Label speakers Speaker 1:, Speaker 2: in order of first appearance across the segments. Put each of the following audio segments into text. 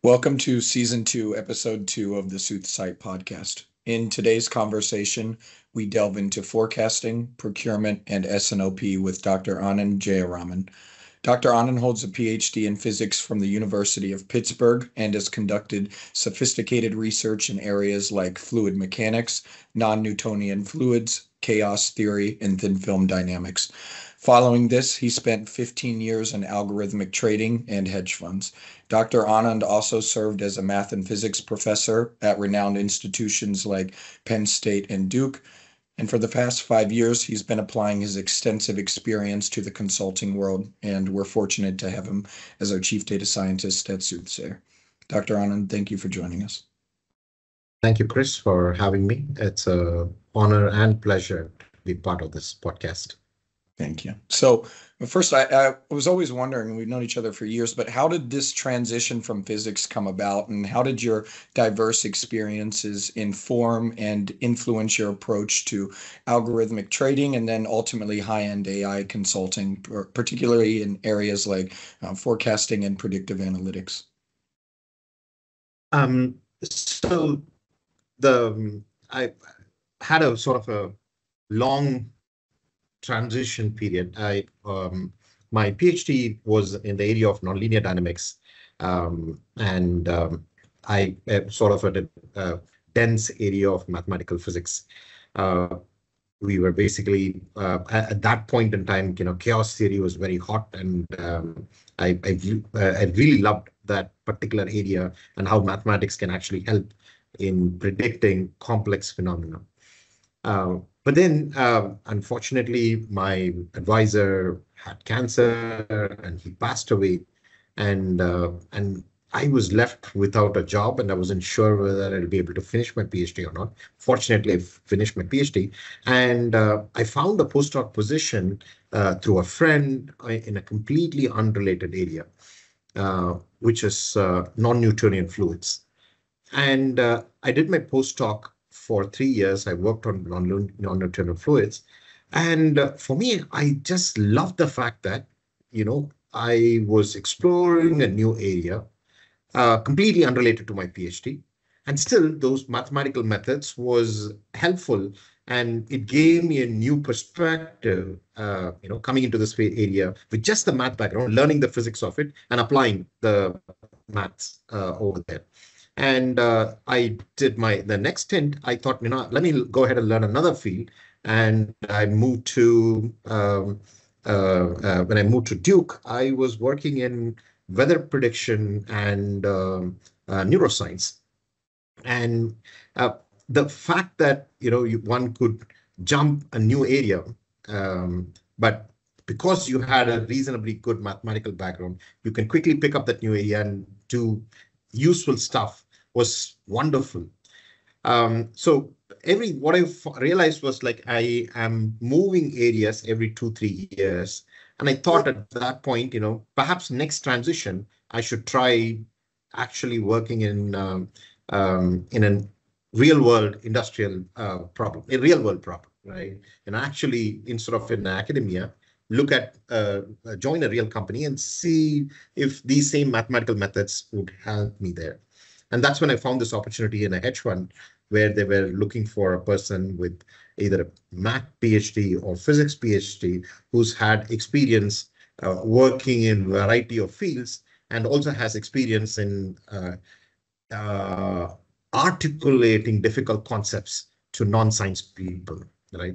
Speaker 1: Welcome to Season 2, Episode 2 of the SoothSight podcast. In today's conversation, we delve into forecasting, procurement, and S&OP with Dr. Anand Jayaraman. Dr. Anand holds a PhD in physics from the University of Pittsburgh and has conducted sophisticated research in areas like fluid mechanics, non-Newtonian fluids, chaos theory, and thin film dynamics. Following this, he spent 15 years in algorithmic trading and hedge funds. Dr. Anand also served as a math and physics professor at renowned institutions like Penn State and Duke. And for the past 5 years, he's been applying his extensive experience to the consulting world, and we're fortunate to have him as our chief data scientist at Soothsayer. Dr. Anand, thank you for joining us.
Speaker 2: Thank you, Chris, for having me. It's an honor and pleasure to be part of this podcast.
Speaker 1: Thank you. So first, I was always wondering, we've known each other for years, but how did this transition from physics come about, and how did your diverse experiences inform and influence your approach to algorithmic trading and then ultimately high-end AI consulting, particularly in areas like forecasting and predictive analytics?
Speaker 2: I had a sort of a long transition period. My PhD was in the area of nonlinear dynamics, and I sort of a dense area of mathematical physics. We were basically at that point in time, chaos theory was very hot, and I really loved that particular area and how mathematics can actually help in predicting complex phenomena. But then, unfortunately, my advisor had cancer and he passed away, and I was left without a job, and I wasn't sure whether I'll be able to finish my PhD or not. Fortunately, I finished my PhD, and I found a postdoc position through a friend in a completely unrelated area, which is non-Newtonian fluids. And I did my postdoc for 3 years. I worked on non-Newtonian fluids. And for me, I just loved the fact that, I was exploring a new area, completely unrelated to my PhD. And still, those mathematical methods was helpful. And it gave me a new perspective, coming into this area with just the math background, learning the physics of it and applying the maths over there. And I did the next stint. I thought, let me go ahead and learn another field. And I moved to, when I moved to Duke, I was working in weather prediction and neuroscience. And the fact that, one could jump a new area, but because you had a reasonably good mathematical background, you can quickly pick up that new area and do useful stuff was wonderful. So what I realized was like I am moving areas every 2-3 years. And I thought at that point, perhaps next transition, I should try actually working in a real world industrial problem, a real world problem, right? And actually, instead of in academia, look at, join a real company and see if these same mathematical methods would help me there. And that's when I found this opportunity in a hedge fund where they were looking for a person with either a math PhD or physics PhD who's had experience working in a variety of fields and also has experience in articulating difficult concepts to non-science people, right?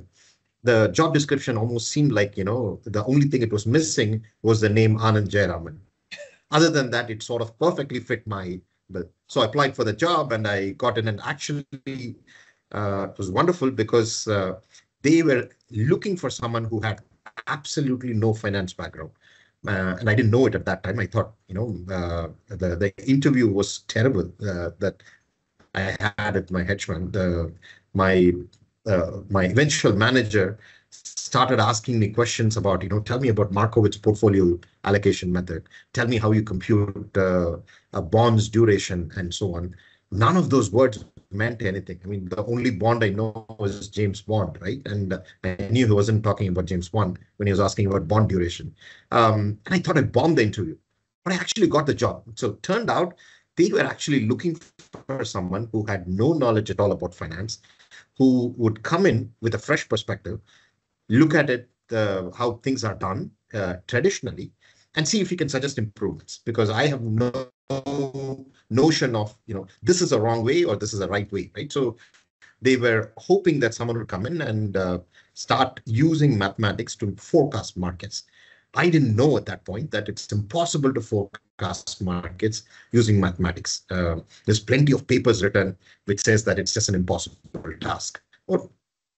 Speaker 2: The job description almost seemed like, the only thing it was missing was the name Anand Jayaraman. Other than that, it sort of perfectly fit my bill. So I applied for the job and I got in, and actually it was wonderful because they were looking for someone who had absolutely no finance background. And I didn't know it at that time. I thought, the interview was terrible that I had at my hedge fund. My eventual manager started asking me questions about, tell me about Markowitz portfolio allocation method. Tell me how you compute a bond's duration and so on. none of those words meant anything. I mean, the only Bond I know was James Bond, right? And I knew he wasn't talking about James Bond when he was asking about bond duration. And I thought I bombed the interview, but I actually got the job. So it turned out they were actually looking for someone who had no knowledge at all about finance, who would come in with a fresh perspective, look at it, how things are done traditionally, and see if he can suggest improvements. Because I have no notion of, this is a wrong way or this is a right way, right? So they were hoping that someone would come in and start using mathematics to forecast markets. I didn't know at that point that it's impossible to forecast markets using mathematics. There's plenty of papers written which says that it's just an impossible task, or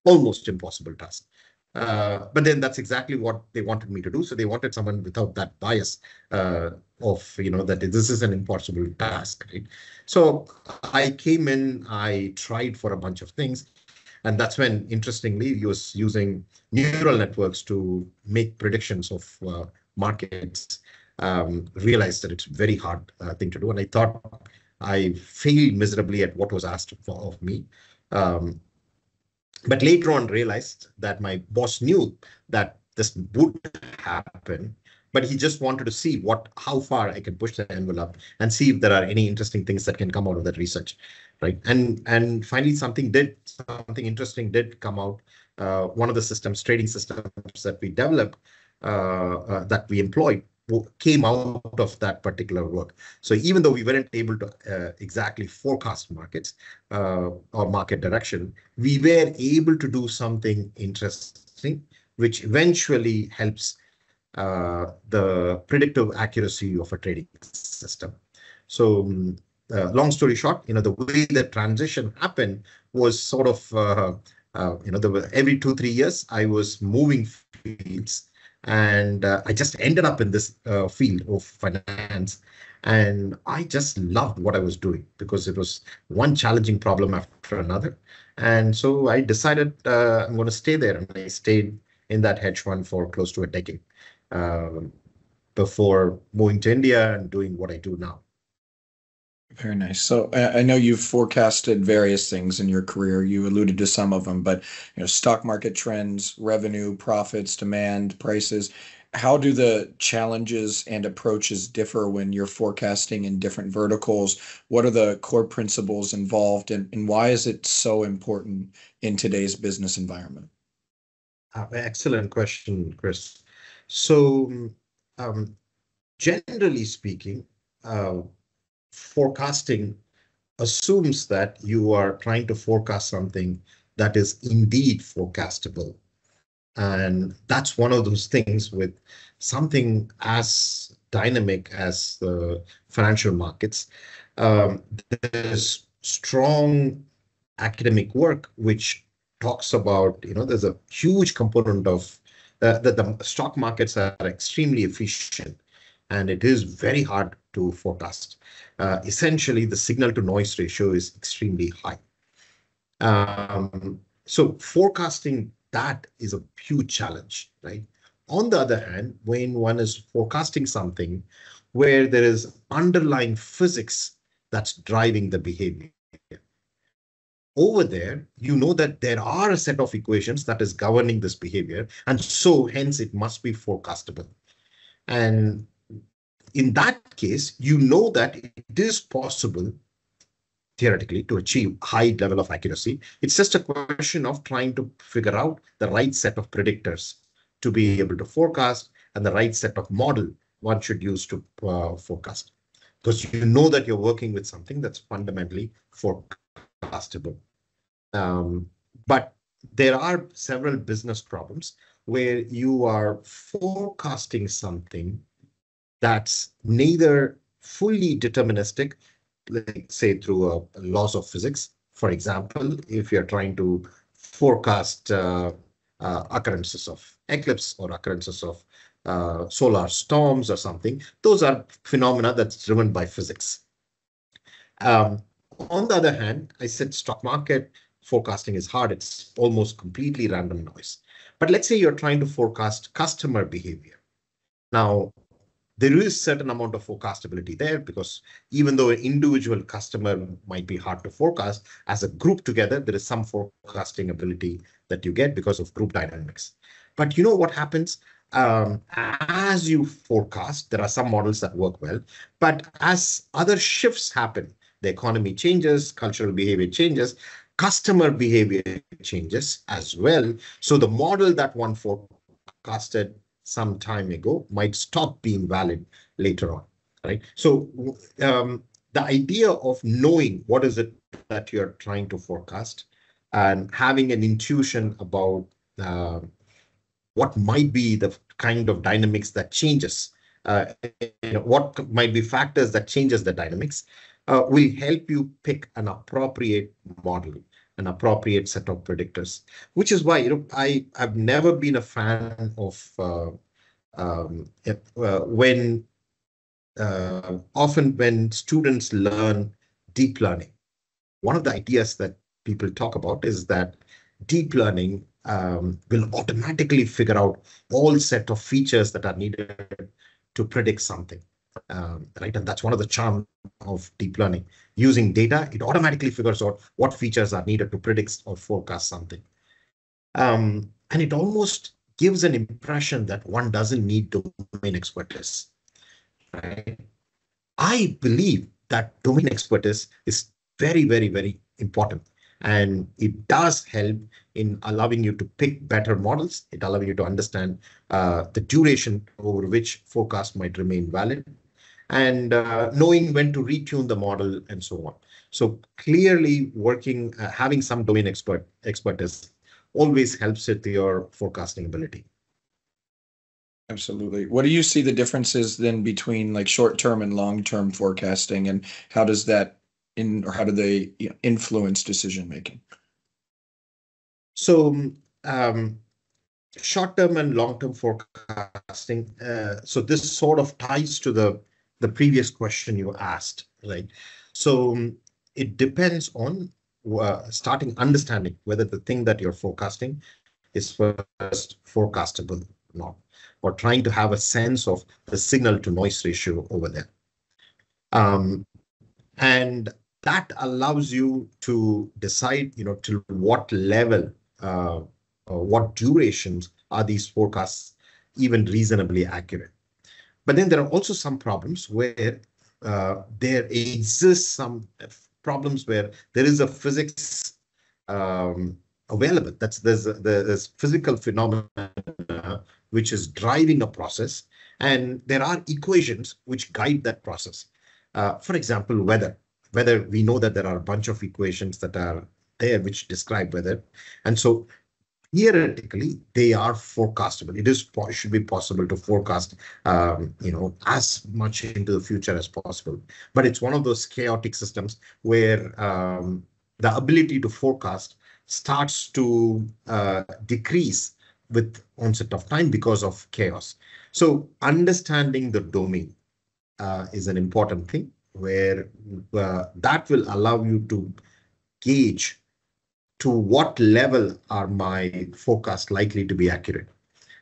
Speaker 2: almost impossible task. But then that's exactly what they wanted me to do. So they wanted someone without that bias of, that this is an impossible task, right? So I came in, I tried for a bunch of things. And that's when, interestingly, he was using neural networks to make predictions of markets, realized that it's a very hard thing to do. And I thought I failed miserably at what was asked of me. But later on realized that my boss knew that this would happen, but he just wanted to see how far I can push the envelope and see if there are any interesting things that can come out of that research, right? And finally, something interesting did come out. One of the trading systems that we developed, that we employed, came out of that particular work. So even though we weren't able to exactly forecast markets or market direction, we were able to do something interesting, which eventually helps the predictive accuracy of a trading system. So long story short, the way the transition happened was sort of, every 2-3 years, I was moving fields. And I just ended up in this field of finance. And I just loved what I was doing because it was one challenging problem after another. And so I decided I'm going to stay there. And I stayed in that hedge fund for close to a decade before moving to India and doing what I do now.
Speaker 1: Very nice. So I know you've forecasted various things in your career. You alluded to some of them, but stock market trends, revenue, profits, demand, prices. How do the challenges and approaches differ when you're forecasting in different verticals? What are the core principles involved, and why is it so important in today's business environment?
Speaker 2: Excellent question, Chris. So generally speaking, forecasting assumes that you are trying to forecast something that is indeed forecastable. And that's one of those things with something as dynamic as the financial markets. There's strong academic work which talks about, there's a huge component of that the stock markets are extremely efficient. And it is very hard to forecast. Essentially, the signal to noise ratio is extremely high. So forecasting that is a huge challenge, right? On the other hand, when one is forecasting something where there is underlying physics that's driving the behavior, over there, that there are a set of equations that is governing this behavior. And so hence it must be forecastable. And in that case, that it is possible, theoretically, to achieve high level of accuracy. It's just a question of trying to figure out the right set of predictors to be able to forecast and the right set of model one should use to forecast. Because that you're working with something that's fundamentally forecastable. But there are several business problems where you are forecasting something that's neither fully deterministic, like say through laws of physics. For example, if you're trying to forecast occurrences of eclipse or occurrences of solar storms or something, those are phenomena that's driven by physics. On the other hand, I said stock market forecasting is hard. It's almost completely random noise. But let's say you're trying to forecast customer behavior. Now, there is certain amount of forecastability there, because even though an individual customer might be hard to forecast, as a group together, there is some forecasting ability that you get because of group dynamics. But you know what happens? As you forecast, there are some models that work well, but as other shifts happen, the economy changes, cultural behavior changes, customer behavior changes as well. So the model that one forecasted some time ago might stop being valid later on, right? So the idea of knowing what is it that you're trying to forecast and having an intuition about what might be the kind of dynamics that changes, what might be factors that changes the dynamics, will help you pick an appropriate model, an appropriate set of predictors, which is why I've never been a fan of often when students learn deep learning. One of the ideas that people talk about is that deep learning will automatically figure out all set of features that are needed to predict something. Right, and that's one of the charm of deep learning. Using data, it automatically figures out what features are needed to predict or forecast something. And it almost gives an impression that one doesn't need domain expertise. Right? I believe that domain expertise is very, very, very important. And it does help in allowing you to pick better models. It allows you to understand the duration over which forecast might remain valid, and knowing when to retune the model and so on. So clearly working, having some domain expertise always helps with your forecasting ability.
Speaker 1: Absolutely. What do you see the differences then between like short-term and long-term forecasting, and how does that how do they influence decision making?
Speaker 2: So short-term and long-term forecasting. So this sort of ties to the previous question you asked, right? So it depends on starting understanding whether the thing that you're forecasting is first forecastable or not, or trying to have a sense of the signal to noise ratio over there. And that allows you to decide, to what level, what durations are these forecasts even reasonably accurate. But then there are also some problems where there exists some problems where there is a physics available. There's physical phenomena which is driving a process, and there are equations which guide that process. For example, weather. We know that there are a bunch of equations that are there which describe weather, and so theoretically they are forecastable. It should be possible to forecast, as much into the future as possible. But it's one of those chaotic systems where the ability to forecast starts to decrease with onset of time because of chaos. So understanding the domain is an important thing, where that will allow you to gauge to what level are my forecasts likely to be accurate.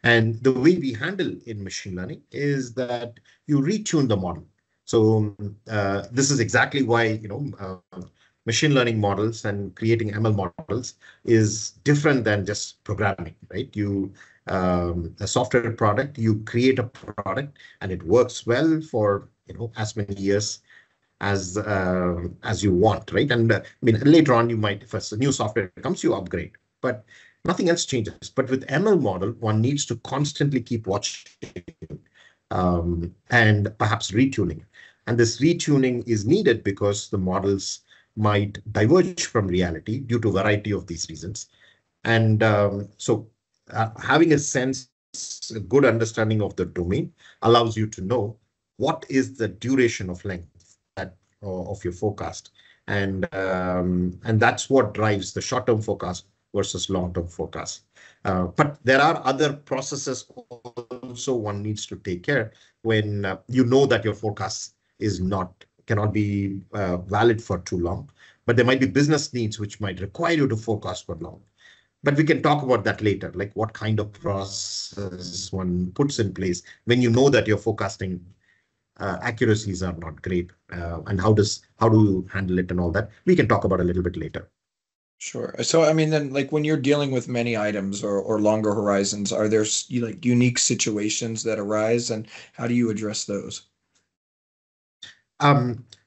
Speaker 2: And the way we handle in machine learning is that you retune the model. So this is exactly why machine learning models and creating ML models is different than just programming, right? A software product, you create a product and it works well for as many years as you want, right? And later on, you might, if a new software comes, you upgrade, but nothing else changes. But with ML model, one needs to constantly keep watching and perhaps retuning. And this retuning is needed because the models might diverge from reality due to a variety of these reasons. And so having a good understanding of the domain allows you to know what is the duration of length of your forecast, and that's what drives the short-term forecast versus long-term forecast. But there are other processes also one needs to take care when that your forecast cannot be valid for too long, but there might be business needs which might require you to forecast for long. But we can talk about that later, like what kind of process one puts in place when that your forecasting accuracies are not great, and how do you handle it and all that. We can talk about a little bit later.
Speaker 1: Sure. So, I mean, then like when you're dealing with many items or longer horizons, are there like unique situations that arise and how do you address those?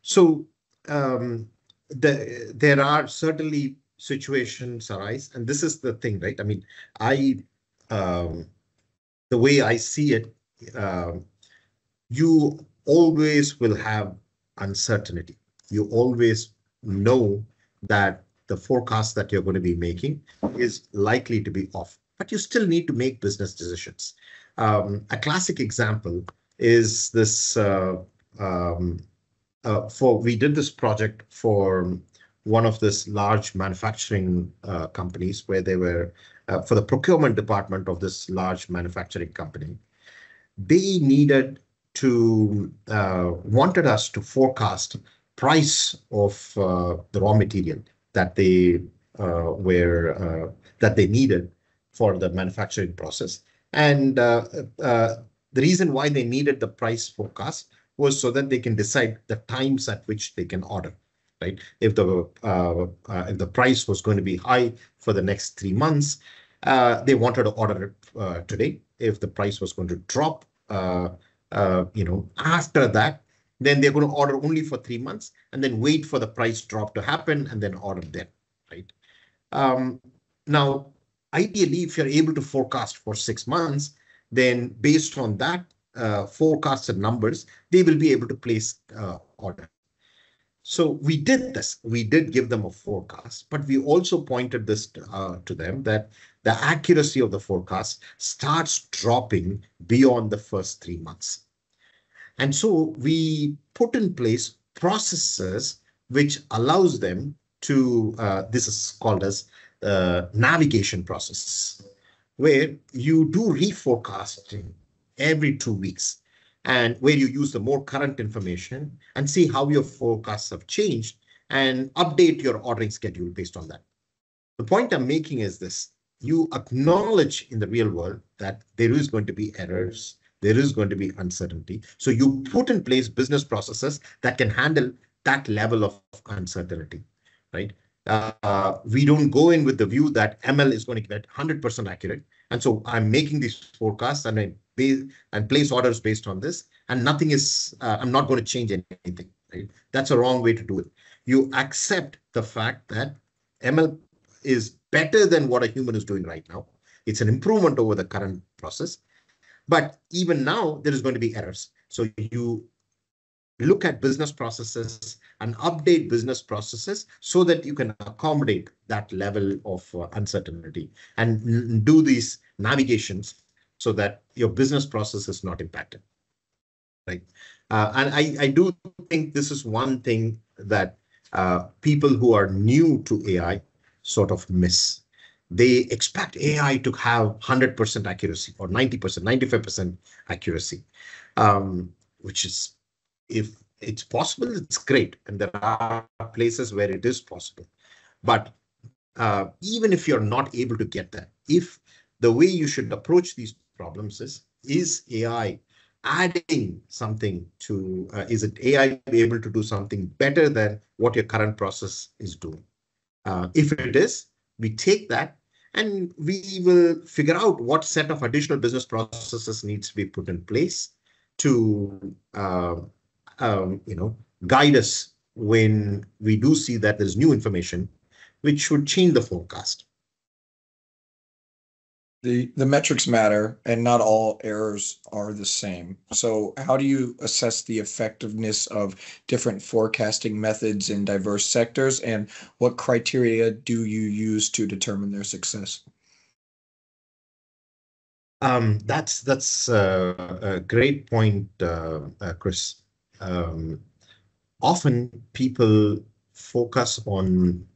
Speaker 2: So there are certainly situations arise, and this is the thing, right? I mean, the way I see it, you always will have uncertainty. You always know that the forecast that you're going to be making is likely to be off, but you still need to make business decisions. A classic example is this. We did this project for one of this large manufacturing companies where they were for the procurement department of this large manufacturing company. They needed to wanted us to forecast price of the raw material that they that they needed for the manufacturing process. And the reason why they needed the price forecast was so that they can decide the times at which they can order, right? If the price was going to be high for the next 3 months, they wanted to order it today. If the price was going to drop, after that, then they're going to order only for 3 months and then wait for the price drop to happen and then order then, right? Now, ideally, if you're able to forecast for 6 months, then based on that forecasted numbers, they will be able to place order. So we did this. We did give them a forecast, but we also pointed this to them that the accuracy of the forecast starts dropping beyond the first 3 months. And so we put in place processes which allows them to, this is called as navigation process, where you do reforecasting every 2 weeks and where you use the more current information and see how your forecasts have changed and update your ordering schedule based on that. The point I'm making is this: you acknowledge in the real world that there is going to be errors, there is going to be uncertainty. So you put in place business processes that can handle that level of uncertainty, right? We don't go in with the view that ML is going to get 100% accurate. And so I'm making these forecasts and place orders based on this, and nothing is, I'm not going to change anything, right? That's a wrong way to do it. You accept the fact that ML is better than what a human is doing right now. It's an improvement over the current process. But even now, there is going to be errors. So you look at business processes and update business processes so that you can accommodate that level of uncertainty and do these navigations so that your business process is not impacted, right? And I do think this is one thing that people who are new to AI sort of miss. They expect AI to have 100% accuracy or 90%, 95% accuracy, which is, if it's possible, it's great. And there are places where it is possible. But even if you're not able to get that, if the way you should approach these problems is AI adding something to, is it AI able to do something better than what your current process is doing? If it is, we take that and we will figure out what set of additional business processes needs to be put in place to guide us when we do see that there's new information which should change the forecast.
Speaker 1: The metrics matter, and not all errors are the same. So how do you assess the effectiveness of different forecasting methods in diverse sectors, and what criteria do you use to determine their success?
Speaker 2: That's a great point, Chris. Often people focus on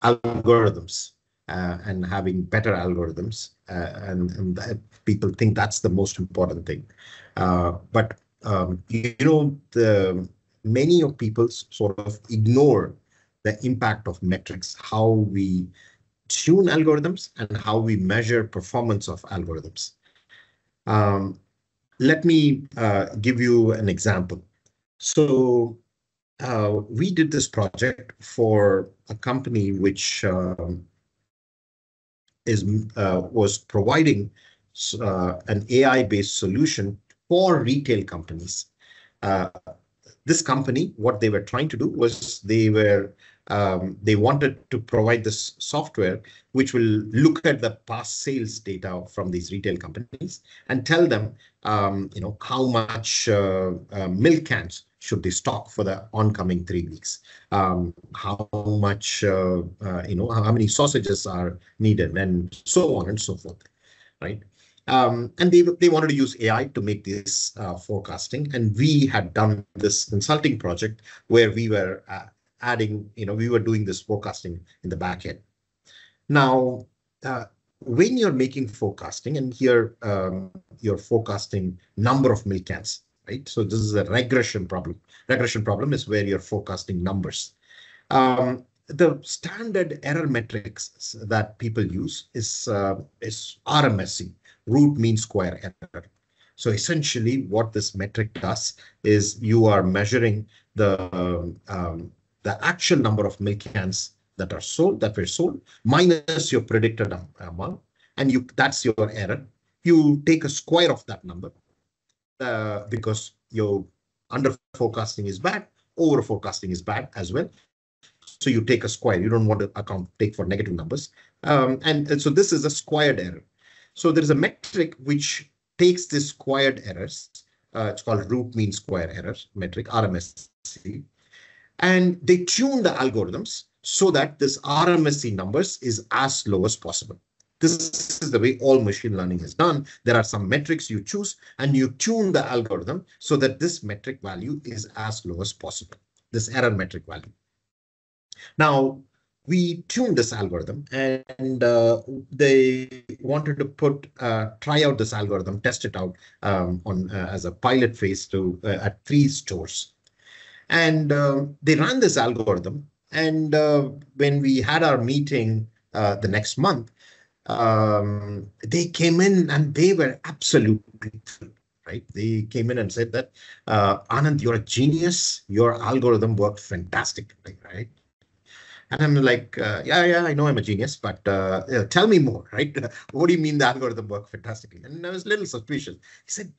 Speaker 2: algorithms and having better algorithms, and people think that's the most important thing. But many of people sort of ignore the impact of metrics, how we tune algorithms and how we measure performance of algorithms. Let me give you an example. So we did this project for a company which was providing an AI-based solution for retail companies. This company, what they were trying to do was they wanted to provide this software which will look at the past sales data from these retail companies and tell them, how much milk cans should they stock for the oncoming 3 weeks, how much, how many sausages are needed, and so on and so forth, right? And they wanted to use AI to make this forecasting. And we had done this consulting project where we were we were doing this forecasting in the back end. Now, when you're making forecasting, and here you're forecasting number of milk cans, right? So this is a regression problem. Regression problem is where you're forecasting numbers. The standard error metrics that people use is RMSE, root mean square error. So essentially what this metric does is you are measuring the actual number of milk cans that were sold minus your predicted amount, and that's your error. You take a square of that number because your under forecasting is bad, over forecasting is bad as well. So you take a square. You don't want to take for negative numbers. And so this is a squared error. So there is a metric which takes this squared errors. It's called root mean square error metric, RMSE. And they tune the algorithms so that this RMSE numbers is as low as possible. This is the way all machine learning is done. There are some metrics you choose and you tune the algorithm so that this metric value is as low as possible, this error metric value. Now, we tuned this algorithm, and they wanted to try out this algorithm, test it out as a pilot phase at 3 stores. And they ran this algorithm. And when we had our meeting the next month, they came in and they were absolutely thrilled. Right? They came in and said that, Anand, you're a genius. Your algorithm worked fantastically, right? And I'm like, yeah, I know I'm a genius, but tell me more, right? What do you mean the algorithm worked fantastically? And I was a little suspicious. He said,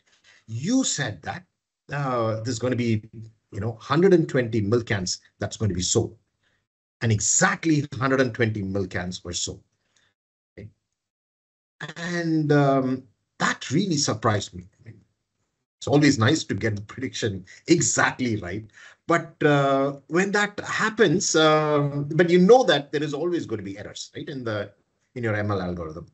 Speaker 2: you said that there's going to be, 120 milk cans that's going to be sold. And exactly 120 milk cans were sold. Okay? And that really surprised me. It's always nice to get the prediction exactly right. But when that happens, but you know that there is always going to be errors, right, in your ML algorithm.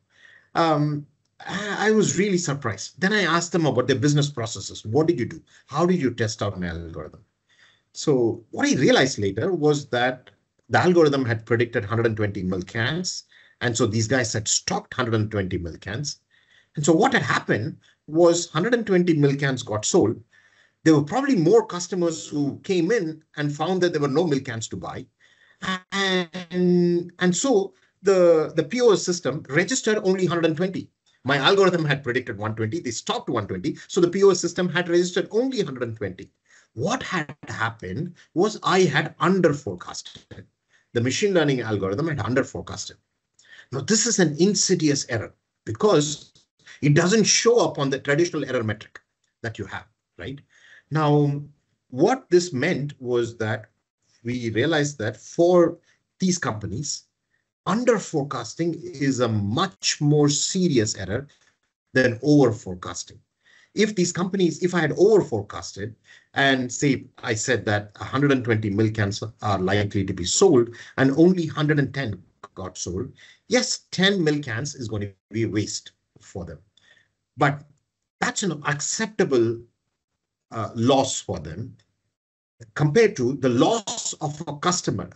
Speaker 2: I was really surprised. Then I asked them about their business processes. What did you do? How did you test out an algorithm? So what I realized later was that the algorithm had predicted 120 milk cans. And so these guys had stocked 120 milk cans. And so what had happened was 120 milk cans got sold. There were probably more customers who came in and found that there were no milk cans to buy. And so the POS system registered only 120. My algorithm had predicted 120. They stopped 120. So the POS system had registered only 120. What had happened was I had under forecasted. The machine learning algorithm had under forecasted. Now, this is an insidious error because it doesn't show up on the traditional error metric that you have, right? Now, what this meant was that we realized that for these companies, under forecasting is a much more serious error than over forecasting. If I had over forecasted and say I said that 120 milk cans are likely to be sold and only 110 got sold, yes, 10 milk cans is going to be a waste for them. But that's an acceptable loss for them compared to the loss of a customer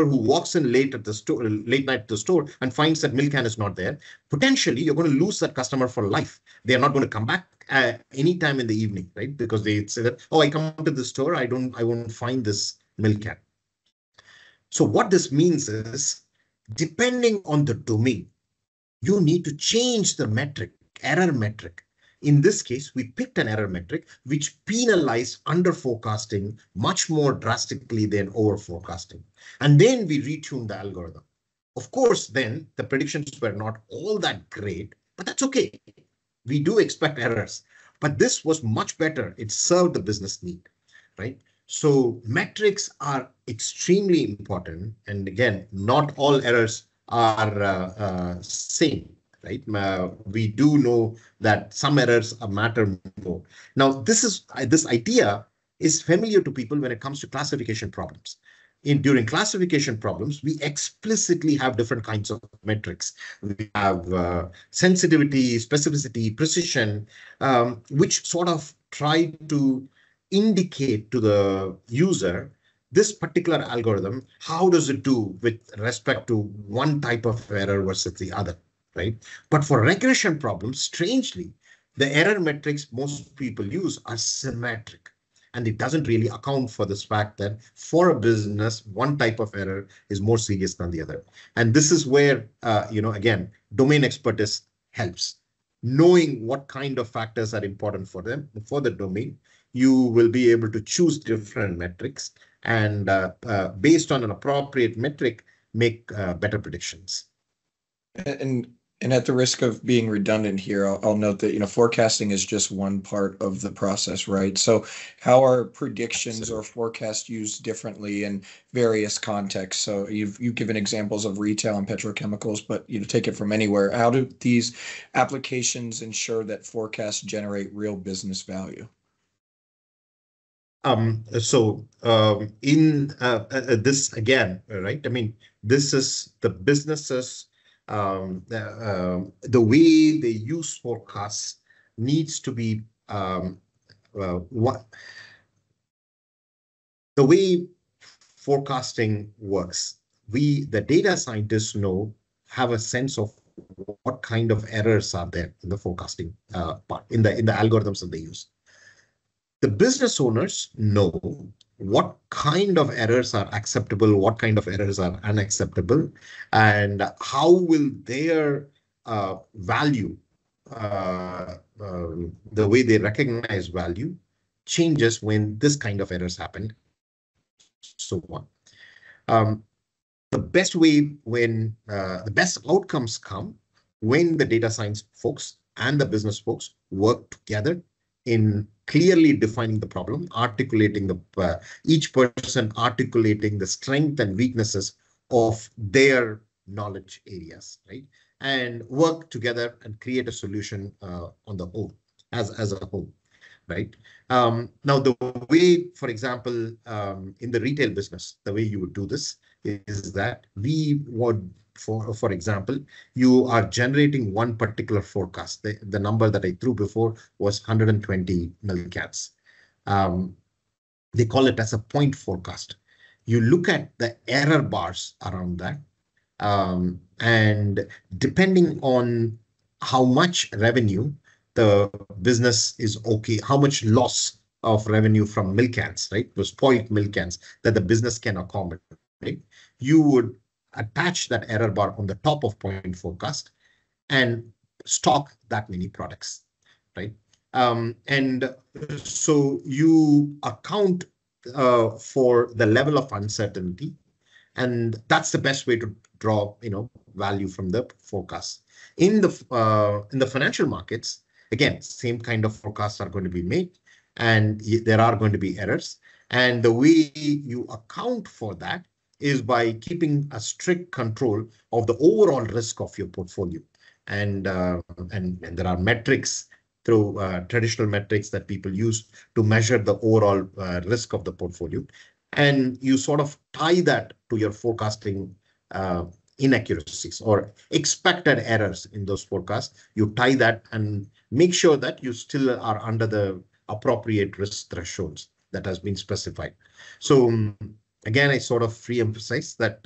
Speaker 2: who walks in late night at the store and finds that milk can is not there. Potentially, you're going to lose that customer for life. They are not going to come back anytime in the evening, right? Because they say that, oh, I come to the store, I won't find this milk can. So what this means is, depending on the domain, you need to change the metric, error metric, In this case, we picked an error metric which penalized under forecasting much more drastically than over forecasting. And then we retuned the algorithm. Of course, then the predictions were not all that great, but that's okay. We do expect errors, but this was much better. It served the business need, right? So metrics are extremely important. And again, not all errors are same, right? We do know that some errors matter more. Now, this idea is familiar to people when it comes to classification problems. During classification problems, we explicitly have different kinds of metrics. We have sensitivity, specificity, precision, which sort of try to indicate to the user this particular algorithm, how does it do with respect to one type of error versus the other, right? But for regression problems, strangely, the error metrics most people use are symmetric. And it doesn't really account for this fact that for a business, one type of error is more serious than the other. And this is where, again, domain expertise helps. Knowing what kind of factors are important for them, for the domain, you will be able to choose different metrics and based on an appropriate metric, make better predictions.
Speaker 1: And at the risk of being redundant here, I'll note that, forecasting is just one part of the process, right? So how are predictions or forecasts used differently in various contexts? So you've given examples of retail and petrochemicals, but take it from anywhere. How do these applications ensure that forecasts generate real business value?
Speaker 2: In this again, right? I mean, this is the businesses. The way they use forecasts needs to be the way forecasting works. The data scientists have a sense of what kind of errors are there in the forecasting part, in the algorithms that they use. The business owners know what kind of errors are acceptable, what kind of errors are unacceptable, and how will their value, the way they recognize value, changes when this kind of errors happen, so on. The best way when the best outcomes come when the data science folks and the business folks work together in clearly defining the problem, articulating each person articulating the strength and weaknesses of their knowledge areas, right? And work together and create a solution on the whole, as a whole, right? Now, the way, for example, in the retail business, the way you would do this is that we would, for example, you are generating one particular forecast. The number that I threw before was 120 milliCADs. They call it as a point forecast. You look at the error bars around that, and depending on how much revenue the business is okay, how much loss of revenue from milliCADs, right? Those spoiled milliCADs that the business can accommodate, right? You would attach that error bar on the top of point forecast and stock that many products, right? And so you account for the level of uncertainty, and that's the best way to draw, value from the forecast. In the financial markets, again, same kind of forecasts are going to be made, and there are going to be errors. And the way you account for that is by keeping a strict control of the overall risk of your portfolio. And there are metrics through traditional metrics that people use to measure the overall risk of the portfolio. And you sort of tie that to your forecasting inaccuracies or expected errors in those forecasts. You tie that and make sure that you still are under the appropriate risk thresholds that has been specified. So again, I sort of re-emphasize that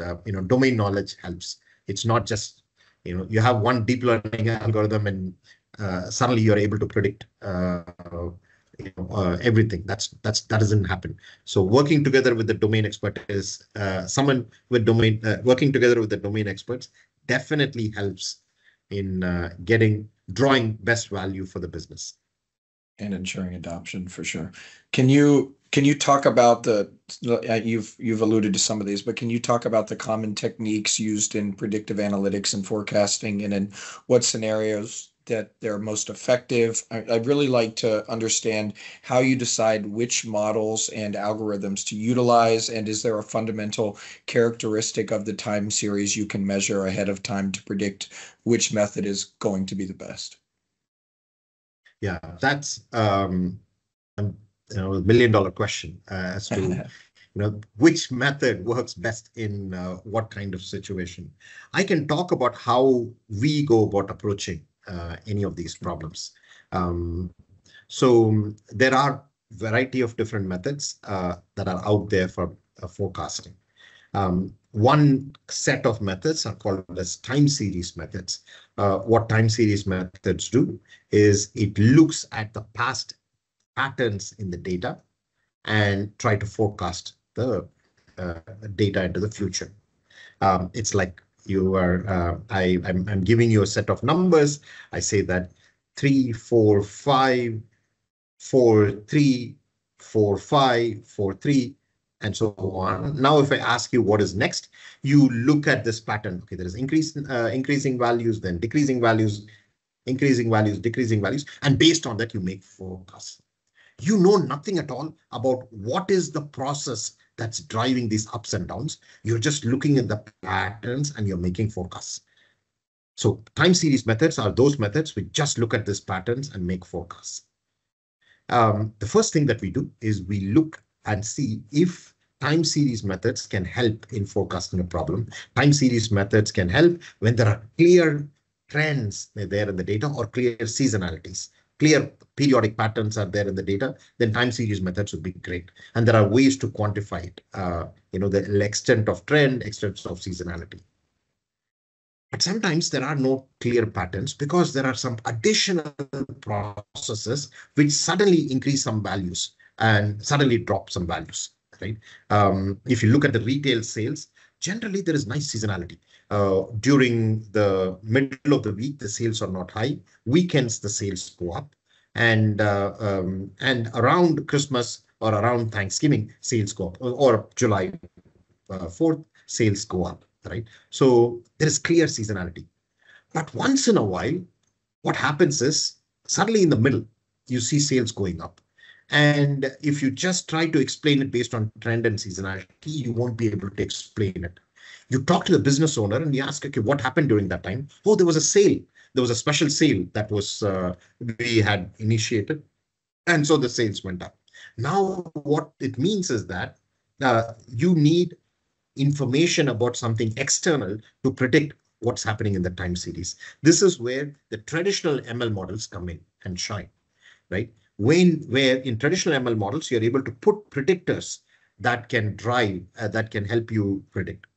Speaker 2: domain knowledge helps. It's not just you have one deep learning algorithm and suddenly you're able to predict everything. That doesn't happen. So working together with the domain expert is someone with working together with the domain experts definitely helps in drawing best value for the business.
Speaker 1: And ensuring adoption for sure. Can you talk about you've alluded to some of these, but can you talk about the common techniques used in predictive analytics and forecasting, and in what scenarios that they're most effective? I'd really like to understand how you decide which models and algorithms to utilize, and is there a fundamental characteristic of the time series you can measure ahead of time to predict which method is going to be the best?
Speaker 2: Yeah, that's a million-dollar question as to which method works best in what kind of situation. I can talk about how we go about approaching any of these problems. So there are a variety of different methods that are out there for forecasting. One set of methods are called as time series methods. What time series methods do is it looks at the past patterns in the data and try to forecast the data into the future. It's like you are, I'm giving you a set of numbers. I say that 3, 4, 5, 4, 3, 4, 5, 4, 3, and so on. Now, if I ask you what is next, you look at this pattern. Okay, there is increasing values, then decreasing values, increasing values, decreasing values, and based on that, you make forecasts. You know nothing at all about what is the process that's driving these ups and downs. You're just looking at the patterns and you're making forecasts. So time series methods are those methods which just look at these patterns and make forecasts. The first thing that we do is we look and see if time series methods can help in forecasting a problem. Time series methods can help when there are clear trends there in the data or clear seasonalities. Clear periodic patterns are there in the data, then time series methods would be great. And there are ways to quantify it, the extent of trend, extent of seasonality. But sometimes there are no clear patterns because there are some additional processes which suddenly increase some values and suddenly drop some values, right? If you look at the retail sales, generally there is nice seasonality. During the middle of the week, the sales are not high. Weekends, the sales go up. And around Christmas or around Thanksgiving, sales go up. Or July 4th, sales go up, right? So there is clear seasonality. But once in a while, what happens is suddenly in the middle, you see sales going up. And if you just try to explain it based on trend and seasonality, you won't be able to explain it. You talk to the business owner and you ask, okay, what happened during that time? Oh, there was a sale. There was a special sale that was we had initiated. And so the sales went up. Now, what it means is that you need information about something external to predict what's happening in the time series. This is where the traditional ML models come in and shine, right? Where in traditional ML models, you're able to put predictors that can drive, that can help you predict.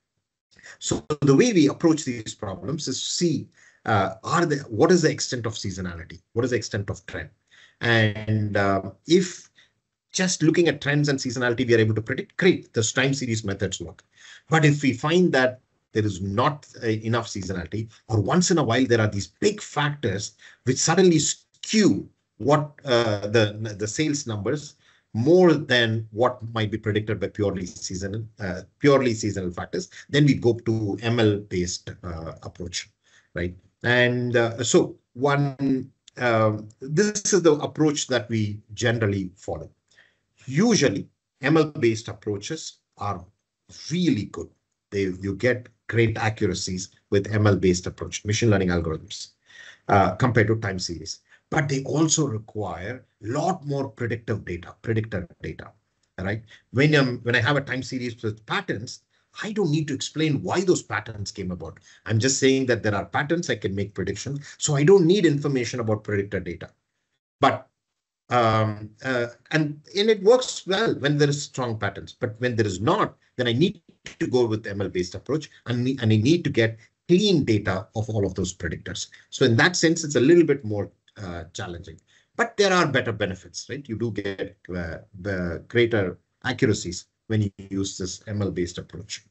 Speaker 2: So the way we approach these problems is see, what is the extent of seasonality? What is the extent of trend? And if just looking at trends and seasonality, we are able to predict, great, those time series methods work. But if we find that there is not enough seasonality, or once in a while, there are these big factors which suddenly skew what the sales numbers more than what might be predicted by purely seasonal factors, then we go to ML-based approach, right? And so this is the approach that we generally follow. Usually, ML-based approaches are really good. You get great accuracies with ML-based approach, machine learning algorithms, compared to time series. But they also require a lot more predictor data, right? When I have a time series with patterns, I don't need to explain why those patterns came about. I'm just saying that there are patterns, I can make predictions. So I don't need information about predictor data. But and it works well when there is strong patterns. But when there is not, then I need to go with the ML-based approach, and I need to get clean data of all of those predictors. So in that sense, it's a little bit more challenging, but there are better benefits, right? You do get the greater accuracies when you use this ML-based approach.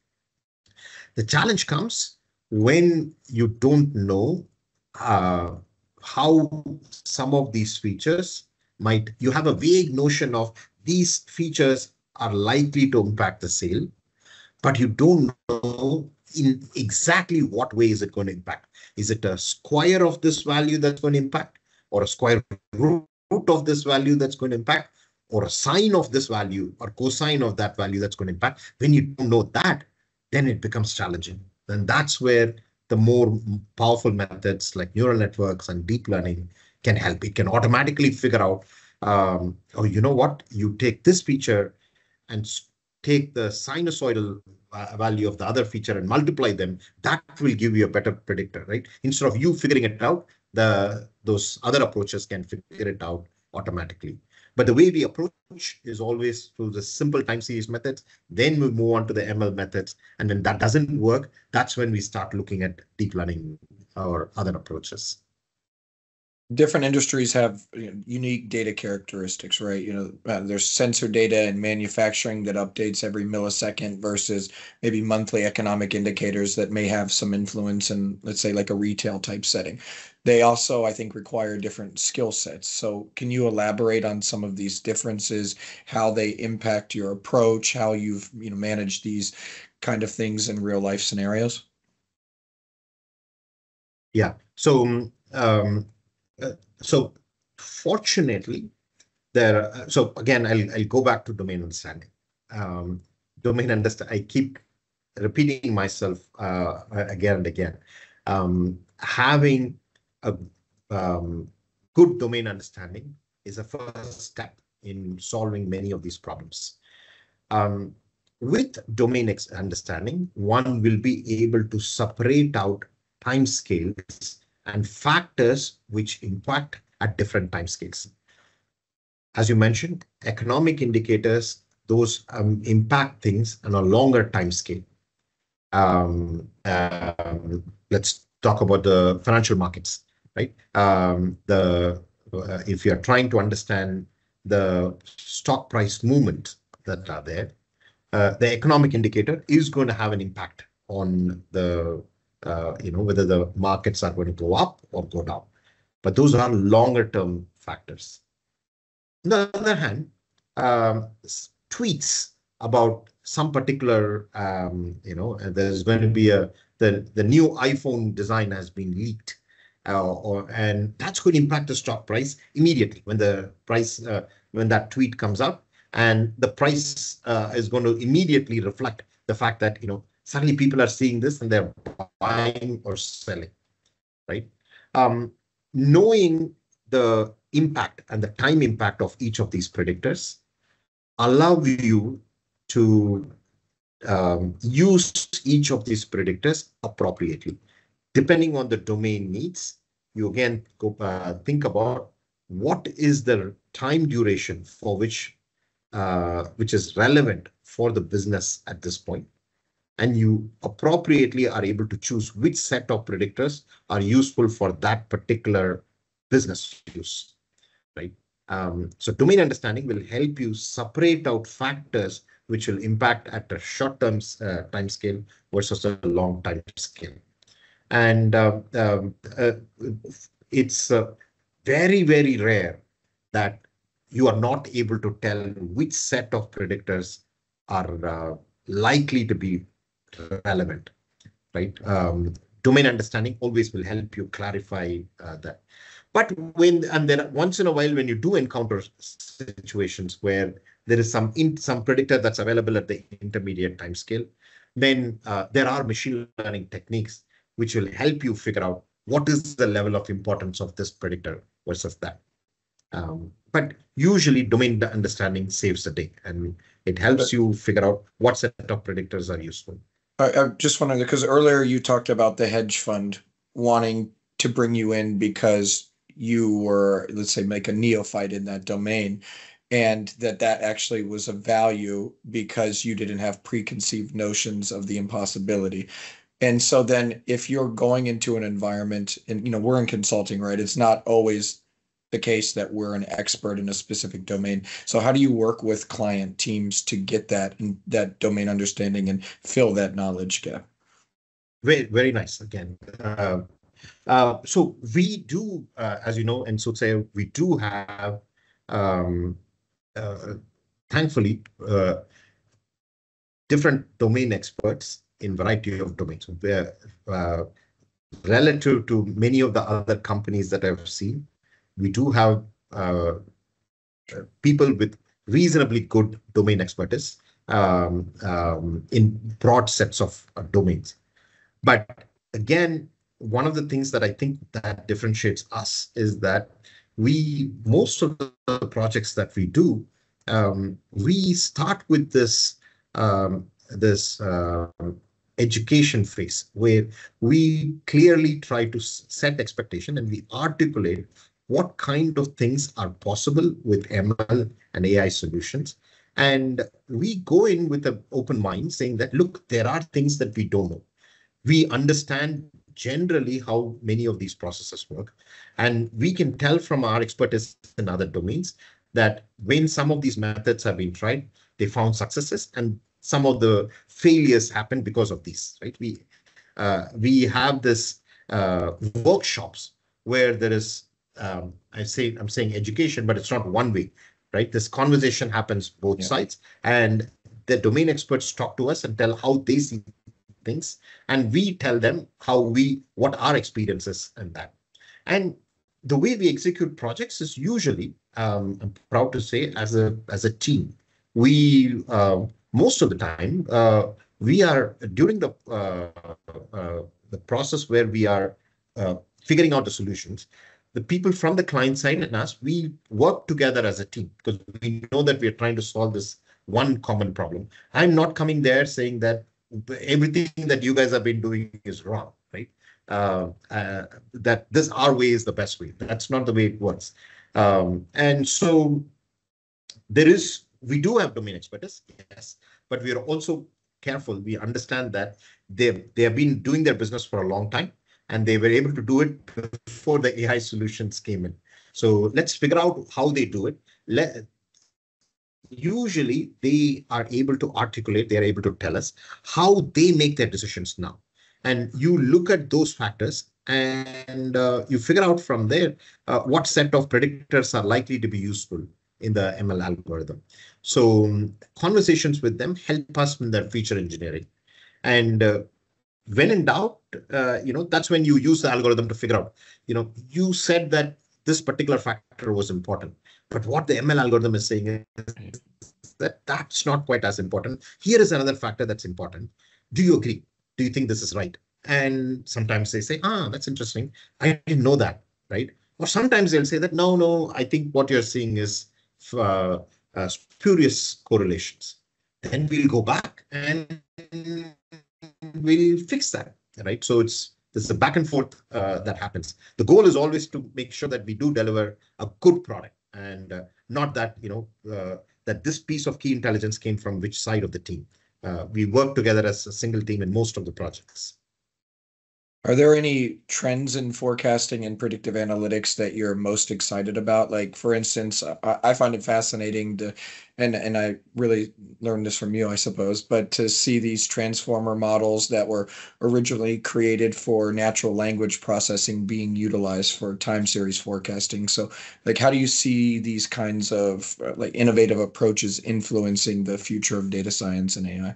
Speaker 2: The challenge comes when you don't know how some of these features you have a vague notion of these features are likely to impact the sale, but you don't know in exactly what way is it going to impact. Is it a square of this value that's going to impact, or a square root of this value that's going to impact, or a sine of this value or cosine of that value that's going to impact? When you don't know that, then it becomes challenging. Then that's where the more powerful methods like neural networks and deep learning can help. It can automatically figure out, oh, you know what, you take this feature and take the sinusoidal value of the other feature and multiply them. That will give you a better predictor, right? Instead of you figuring it out, those other approaches can figure it out automatically. But the way we approach is always through the simple time series methods. Then we move on to the ML methods. And when that doesn't work, that's when we start looking at deep learning or other approaches.
Speaker 1: Different industries have unique data characteristics, right? There's sensor data in manufacturing that updates every millisecond versus maybe monthly economic indicators that may have some influence in, let's say, like a retail type setting. They also, I think, require different skill sets. So can you elaborate on some of these differences, how they impact your approach, how you've managed these kind of things in real life scenarios?
Speaker 2: Yeah. So fortunately, so again, I'll go back to domain understanding. I keep repeating myself again and again. Having a good domain understanding is a first step in solving many of these problems. With domain understanding, one will be able to separate out timescales and factors which impact at different timescales. As you mentioned, economic indicators, those impact things on a longer timescale. Let's talk about the financial markets, right? If you're trying to understand the stock price movement that are there, the economic indicator is going to have an impact on the whether the markets are going to go up or go down. But those are longer term factors. On the other hand, tweets about some particular, there's going to be the new iPhone design has been leaked, and that's going to impact the stock price immediately when the price, when that tweet comes out, and the price is going to immediately reflect the fact that, suddenly people are seeing this and they're buying or selling, right? Knowing the impact and the time impact of each of these predictors allow you to use each of these predictors appropriately. Depending on the domain needs, you again think about what is the time duration for which is relevant for the business at this point. And you appropriately are able to choose which set of predictors are useful for that particular business use, right? So domain understanding will help you separate out factors which will impact at a short-term time scale versus a long time scale. And it's very, very rare that you are not able to tell which set of predictors are likely to be relevant, right? Domain understanding always will help you clarify that. But then once in a while, when you do encounter situations where there is some predictor that's available at the intermediate time scale, then there are machine learning techniques which will help you figure out what is the level of importance of this predictor versus that. But usually domain understanding saves the day, and it helps you figure out what set of predictors are useful.
Speaker 1: I just wanted to, because earlier you talked about the hedge fund wanting to bring you in because you were, let's say, make a neophyte in that domain, and that actually was of value because you didn't have preconceived notions of the impossibility. And so then if you're going into an environment, and we're in consulting, right? It's not always the case that we're an expert in a specific domain. So how do you work with client teams to get that domain understanding and fill that knowledge gap?
Speaker 2: Very, very nice. Again, so we do, as you know, in Soothsayer, we do have um, uh, thankfully, different domain experts in variety of domains. Relative to many of the other companies that I've seen, we do have people with reasonably good domain expertise in broad sets of domains. But again, one of the things that I think that differentiates us is that most of the projects that we do, we start with this education phase where we clearly try to set expectation and we articulate what kind of things are possible with ML and AI solutions. And we go in with an open mind saying that, look, there are things that we don't know. We understand generally how many of these processes work. And we can tell from our expertise in other domains that when some of these methods have been tried, they found successes and some of the failures happen because of these, right? We have this workshops where there is, I'm saying education, but it's not one way, right? This conversation happens both sides, and the domain experts talk to us and tell how they see things, and we tell them what our experience is in that. And the way we execute projects is usually, I'm proud to say, as a team. We most of the time we are during the process where we are figuring out the solutions. The people from the client side and us, we work together as a team because we know that we are trying to solve this one common problem. I'm not coming there saying that everything that you guys have been doing is wrong, right? That our way is the best way. That's not the way it works. And so we do have domain expertise, yes, but we are also careful. We understand that they have been doing their business for a long time, and they were able to do it before the AI solutions came in. So let's figure out how they do it. Usually they are able to articulate, they are able to tell us how they make their decisions now. And you look at those factors and you figure out from there what set of predictors are likely to be useful in the ML algorithm. So conversations with them help us in their feature engineering. And when in doubt, that's when you use the algorithm to figure out, you said that this particular factor was important, but what the ML algorithm is saying is that that's not quite as important. Here is another factor that's important. Do you agree? Do you think this is right? And sometimes they say, that's interesting. I didn't know that, right? Or sometimes they'll say that, no, I think what you're seeing is spurious correlations. Then we'll go back and we'll fix that, right? So there's a back and forth that happens. The goal is always to make sure that we do deliver a good product, and not that, that this piece of key intelligence came from which side of the team. We work together as a single team in most of the projects.
Speaker 1: Are there any trends in forecasting and predictive analytics that you're most excited about? Like, for instance, I find it fascinating and I really learned this from you, I suppose, but to see these transformer models that were originally created for natural language processing being utilized for time series forecasting. So, like, how do you see these kinds of like innovative approaches influencing the future of data science and AI?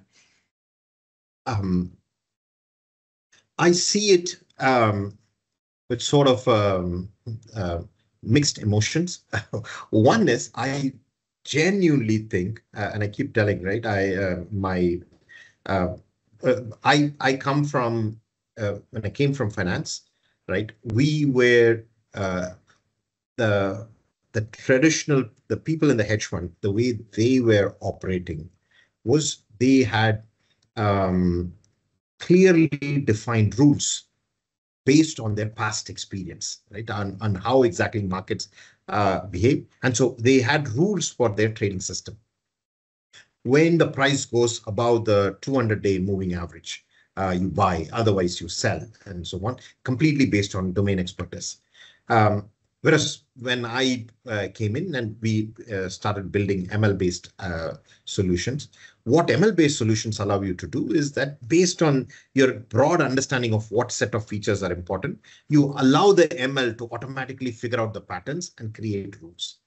Speaker 2: I see it with sort of mixed emotions. One is I genuinely think, and I keep telling, right? I come from when I came from finance, right? We were the people in the hedge fund, the way they were operating was they had clearly defined rules based on their past experience, right? On how exactly markets behave. And so they had rules for their trading system. When the price goes above the 200-day moving average, you buy, otherwise you sell, and so on, completely based on domain expertise. Whereas when I came in and we started building ML-based solutions, what ML-based solutions allow you to do is that based on your broad understanding of what set of features are important, you allow the ML to automatically figure out the patterns and create rules.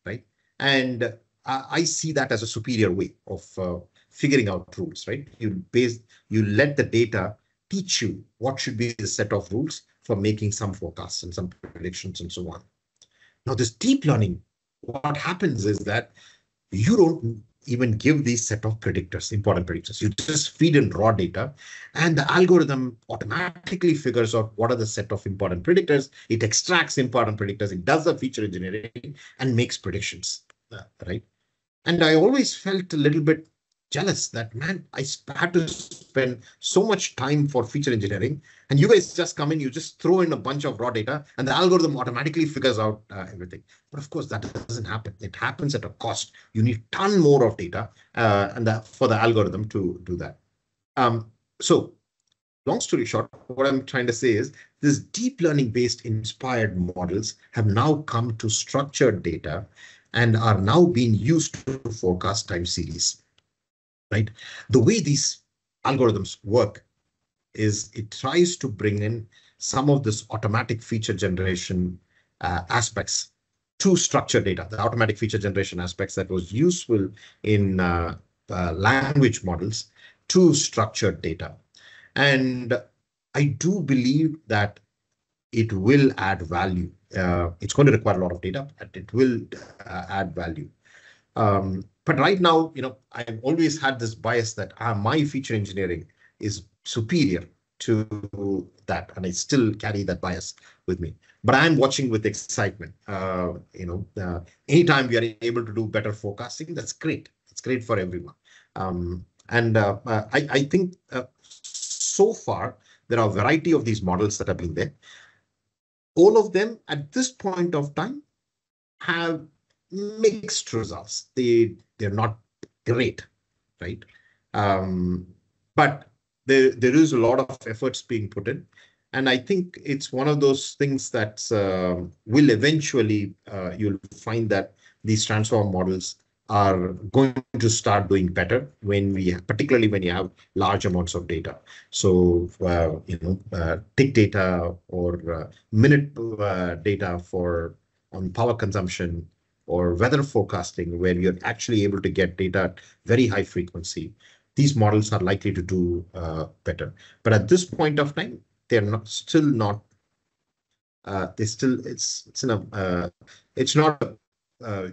Speaker 2: right? And I see that as a superior way of figuring out rules, right? You let the data teach you what should be the set of rules for making some forecasts and some predictions and so on. Now, this deep learning, what happens is that you don't even give these set of predictors, important predictors. You just feed in raw data, and the algorithm automatically figures out what are the set of important predictors. It extracts important predictors. It does the feature engineering and makes predictions, right? And I always felt a little bit jealous that, man, I had to spend so much time for feature engineering, and you guys just come in, you just throw in a bunch of raw data, and the algorithm automatically figures out everything. But of course, that doesn't happen. It happens at a cost. You need a ton more of data for the algorithm to do that. So long story short, what I'm trying to say is this deep learning based inspired models have now come to structured data and are now being used to forecast time series, right? The way these algorithms work is it tries to bring in some of this automatic feature generation aspects to structured data, the automatic feature generation aspects that was useful in language models to structured data. And I do believe that it will add value. It's going to require a lot of data, but it will add value. But right now, I've always had this bias that my feature engineering is superior to that, and I still carry that bias with me. But I'm watching with excitement. Anytime we are able to do better forecasting, that's great. It's great for everyone. I think so far there are a variety of these models that have been there. All of them at this point of time have mixed results. They're not great, right? But there is a lot of efforts being put in. And I think it's one of those things that will eventually, you'll find that these transform models are going to start doing better particularly when you have large amounts of data. So, tick data or minute data on power consumption or weather forecasting, where you're actually able to get data at very high frequency. These models are likely to do better. But at this point of time, they're it's not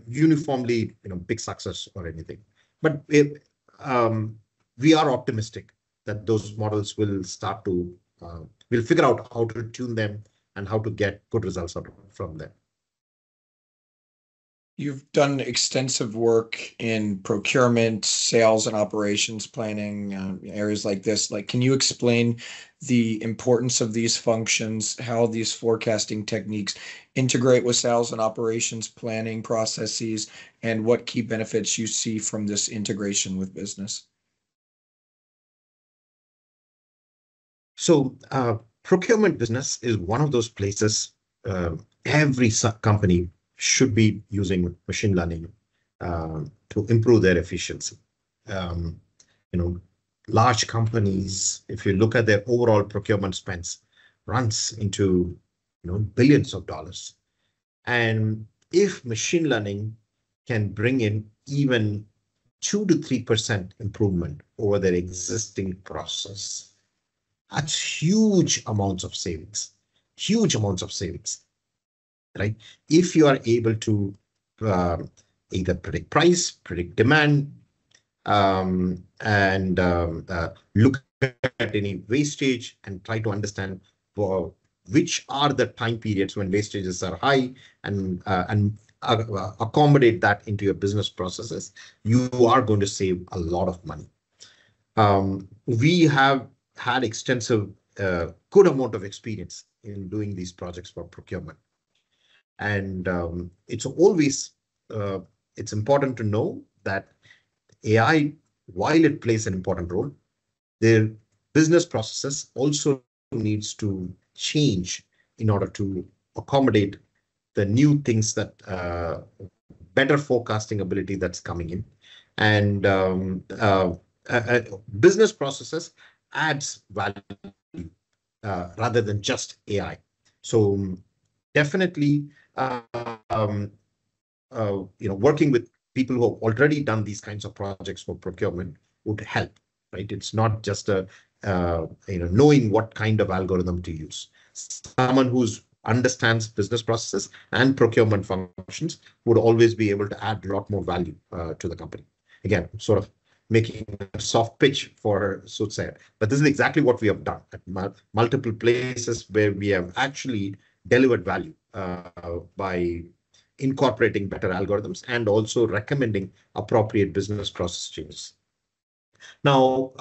Speaker 2: uniformly big success or anything. But we are optimistic that those models will start to we'll figure out how to tune them and how to get good results from them.
Speaker 1: You've done extensive work in procurement, sales and operations planning, areas like this. Can you explain the importance of these functions, how these forecasting techniques integrate with sales and operations planning processes, and what key benefits you see from this integration with business?
Speaker 2: So procurement business is one of those places every company should be using machine learning to improve their efficiency. Large companies, if you look at their overall procurement spends, runs into billions of dollars. And if machine learning can bring in even 2 to 3% improvement over their existing process, that's huge amounts of savings, right? If you are able to either predict price, predict demand, and look at any wastage and try to understand which are the time periods when wastages are high and accommodate that into your business processes, you are going to save a lot of money. We have had extensive, good amount of experience in doing these projects for procurement. And it's important to know that AI, while it plays an important role, their business processes also needs to change in order to accommodate the new things that better forecasting ability that's coming in. And business processes adds value rather than just AI. So definitely working with people who have already done these kinds of projects for procurement would help, right? It's not just knowing what kind of algorithm to use. Someone who's understands business processes and procurement functions would always be able to add a lot more value to the company. Again, sort of making a soft pitch for Soothsayer. But this is exactly what we have done at multiple places where we have actually delivered value by incorporating better algorithms and also recommending appropriate business process changes. Now,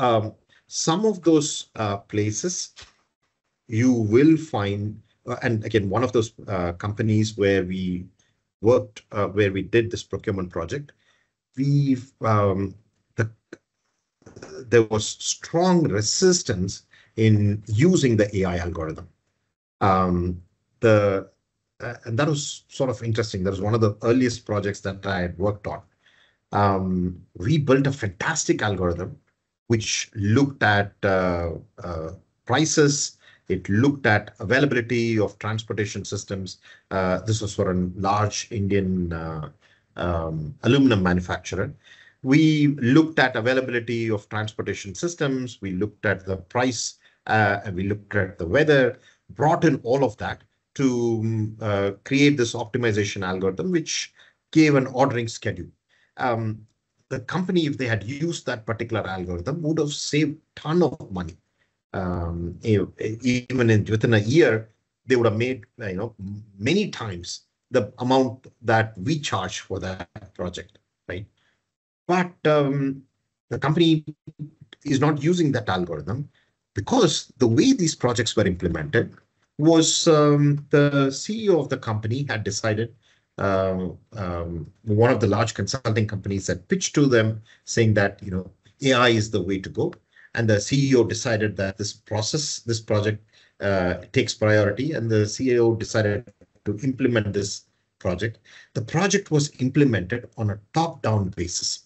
Speaker 2: some of those places you will find, and again, one of those companies where we worked, where we did this procurement project, there was strong resistance in using the AI algorithm. And that was sort of interesting. That was one of the earliest projects that I had worked on. We built a fantastic algorithm which looked at prices. It looked at availability of transportation systems. This was for a large Indian aluminum manufacturer. We looked at availability of transportation systems. We looked at the price, and we looked at the weather, brought in all of that to create this optimization algorithm, which gave an ordering schedule. The company, if they had used that particular algorithm, would have saved a ton of money. Even within a year, they would have made many times the amount that we charge for that project, right? But the company is not using that algorithm because the way these projects were implemented was the CEO of the company had decided, one of the large consulting companies had pitched to them saying that AI is the way to go. And the CEO decided that this project takes priority, and the CEO decided to implement this project. The project was implemented on a top-down basis.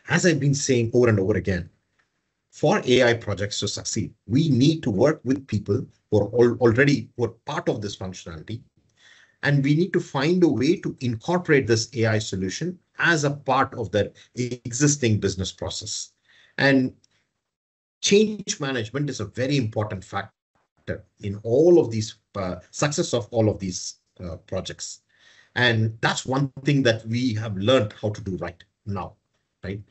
Speaker 2: As I've been saying over and over again, for AI projects to succeed, we need to work with people who are already part of this functionality, and we need to find a way to incorporate this AI solution as a part of their existing business process. And change management is a very important factor in all of these success of all of these projects. And that's one thing that we have learned how to do right now, right?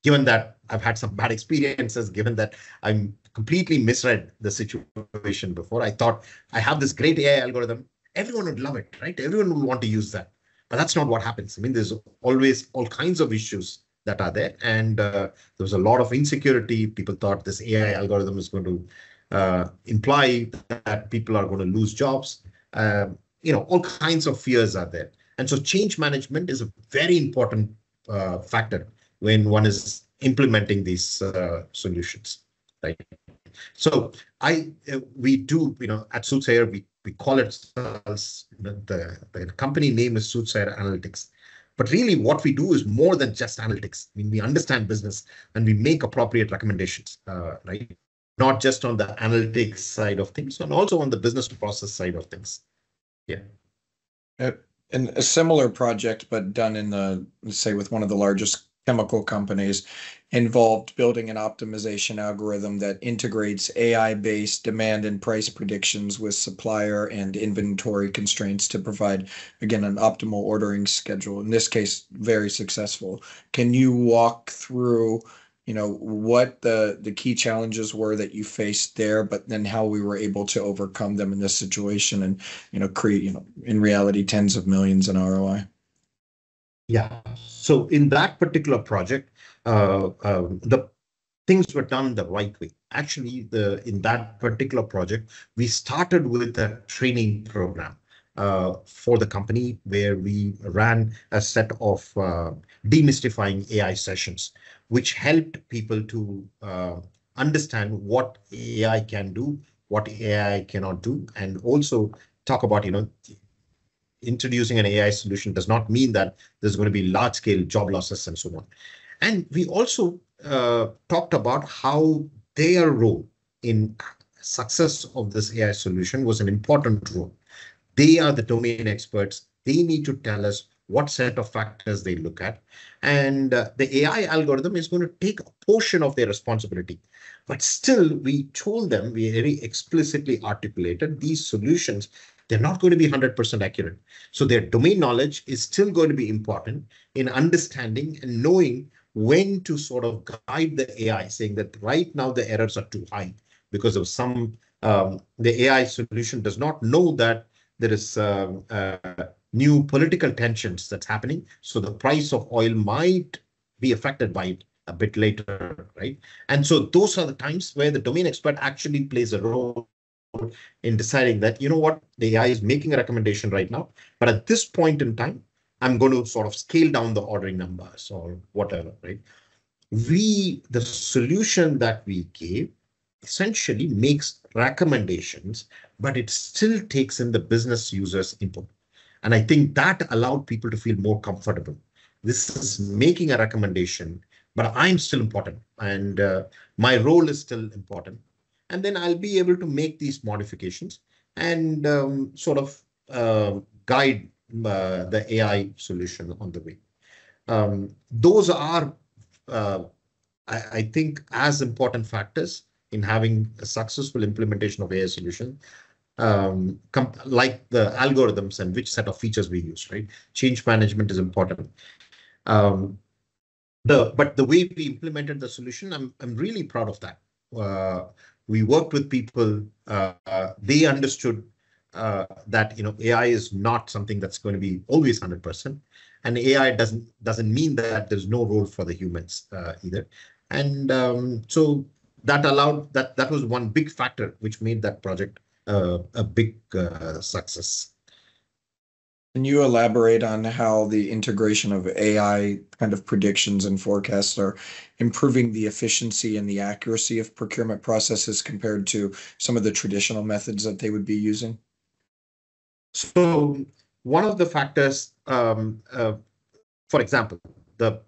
Speaker 2: Given that I've had some bad experiences, given that I'm completely misread the situation before, I thought I have this great AI algorithm. Everyone would love it, right? Everyone would want to use that. But that's not what happens. I mean, there's always all kinds of issues that are there. And there was a lot of insecurity. People thought this AI algorithm is going to imply that people are going to lose jobs. All kinds of fears are there. And so change management is a very important factor when one is implementing these solutions, right? So we do, at Soothsayer, we call it, the company name is Soothsayer Analytics. But really what we do is more than just analytics. I mean, we understand business and we make appropriate recommendations, right? Not just on the analytics side of things, and also on the business process side of things. Yeah.
Speaker 1: And a similar project, but done in say with one of the largest chemical companies, involved building an optimization algorithm that integrates AI-based demand and price predictions with supplier and inventory constraints to provide, again, an optimal ordering schedule. In this case, very successful. Can you walk through, what the key challenges were that you faced there, but then how we were able to overcome them in this situation and, create, in reality, tens of millions in ROI?
Speaker 2: Yeah. So in that particular project, the things were done the right way. Actually, in that particular project, we started with a training program for the company where we ran a set of demystifying AI sessions, which helped people to understand what AI can do, what AI cannot do, and also talk about, introducing an AI solution does not mean that there's going to be large-scale job losses and so on. And we also talked about how their role in success of this AI solution was an important role. They are the domain experts. They need to tell us what set of factors they look at. And the AI algorithm is going to take a portion of their responsibility. But still, we told them, we very explicitly articulated these solutions, they're not going to be 100% accurate. So their domain knowledge is still going to be important in understanding and knowing when to sort of guide the AI, saying that right now the errors are too high because of some, the AI solution does not know that there is new political tensions that's happening. So the price of oil might be affected by it a bit later, right? And so those are the times where the domain expert actually plays a role in deciding that, you know what, the AI is making a recommendation right now, but at this point in time, I'm going to sort of scale down the ordering numbers or whatever, right? The solution that we gave essentially makes recommendations, but it still takes in the business user's input. And I think that allowed people to feel more comfortable. This is making a recommendation, but I'm still important and my role is still important. And then I'll be able to make these modifications and sort of guide the AI solution on the way. Those are, I think, as important factors in having a successful implementation of AI solution, like the algorithms and which set of features we use, right? Change management is important. But the way we implemented the solution, I'm really proud of that. We worked with people. They understood that AI is not something that's going to be always 100%, and AI doesn't mean that there's no role for the humans either. And so that allowed that was one big factor which made that project a big success.
Speaker 1: Can you elaborate on how the integration of AI kind of predictions and forecasts are improving the efficiency and the accuracy of procurement processes compared to some of the traditional methods that they would be using?
Speaker 2: So one of the factors, for example, the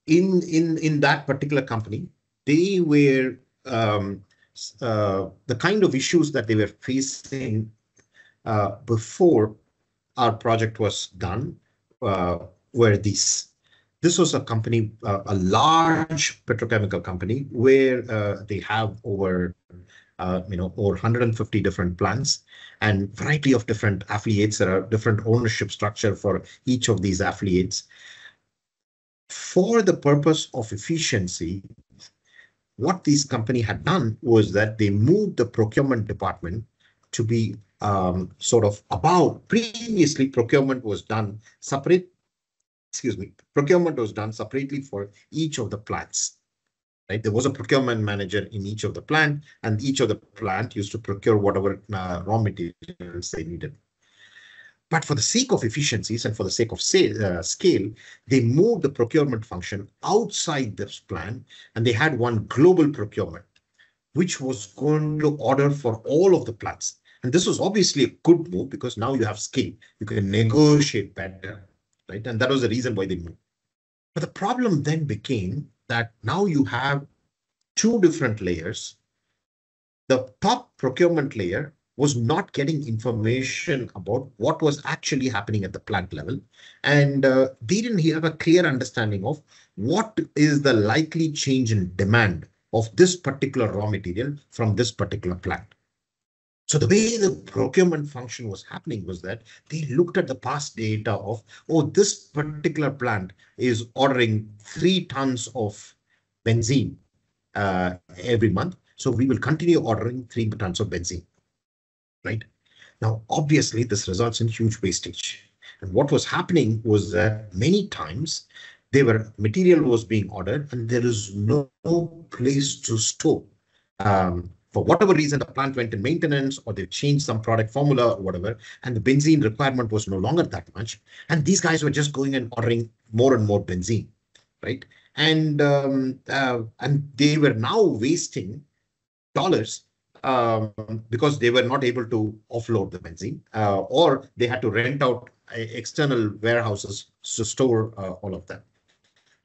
Speaker 2: in that particular company, they were the kind of issues that they were facing before our project was done were these. This was a company, a large petrochemical company, where they have over 150 different plants and variety of different affiliates. There are different ownership structure for each of these affiliates. For the purpose of efficiency, what this company had done was that they moved the procurement department to be sort of above. Previously, procurement was done separate. Procurement was done separately for each of the plants. Right? There was a procurement manager in each of the plant, and each of the plant used to procure whatever raw materials they needed. But for the sake of efficiencies and for the sake of scale, they moved the procurement function outside this plan, and they had one global procurement, which was going to order for all of the plants. And this was obviously a good move because now you have scale. You can negotiate better, right? And that was the reason why they moved. But the problem then became that now you have two different layers. The top procurement layer was not getting information about what was actually happening at the plant level. And they didn't have a clear understanding of what is the likely change in demand of this particular raw material from this particular plant. So the way the procurement function was happening was that they looked at the past data of, oh, this particular plant is ordering 3 tons of benzene every month. So we will continue ordering 3 tons of benzene, right? Now, obviously, this results in huge wastage. And what was happening was that many times material was being ordered and there is no place to store. For whatever reason, the plant went in maintenance or they changed some product formula or whatever, and the benzene requirement was no longer that much. And these guys were just going and ordering more and more benzene, right? And they were now wasting dollars because they were not able to offload the benzene, or they had to rent out external warehouses to store all of that.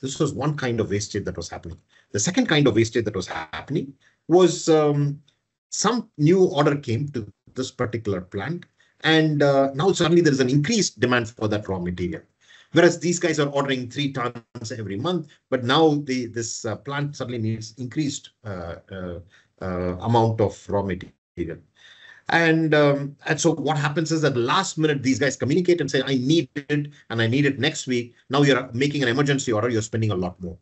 Speaker 2: This was one kind of wastage that was happening. The second kind of wastage that was happening was some new order came to this particular plant, And now suddenly there is an increased demand for that raw material. Whereas these guys are ordering 3 tons every month, but now this plant suddenly needs increased amount of raw material. And so what happens is at the last minute, these guys communicate and say, I need it and I need it next week. Now you're making an emergency order, you're spending a lot more,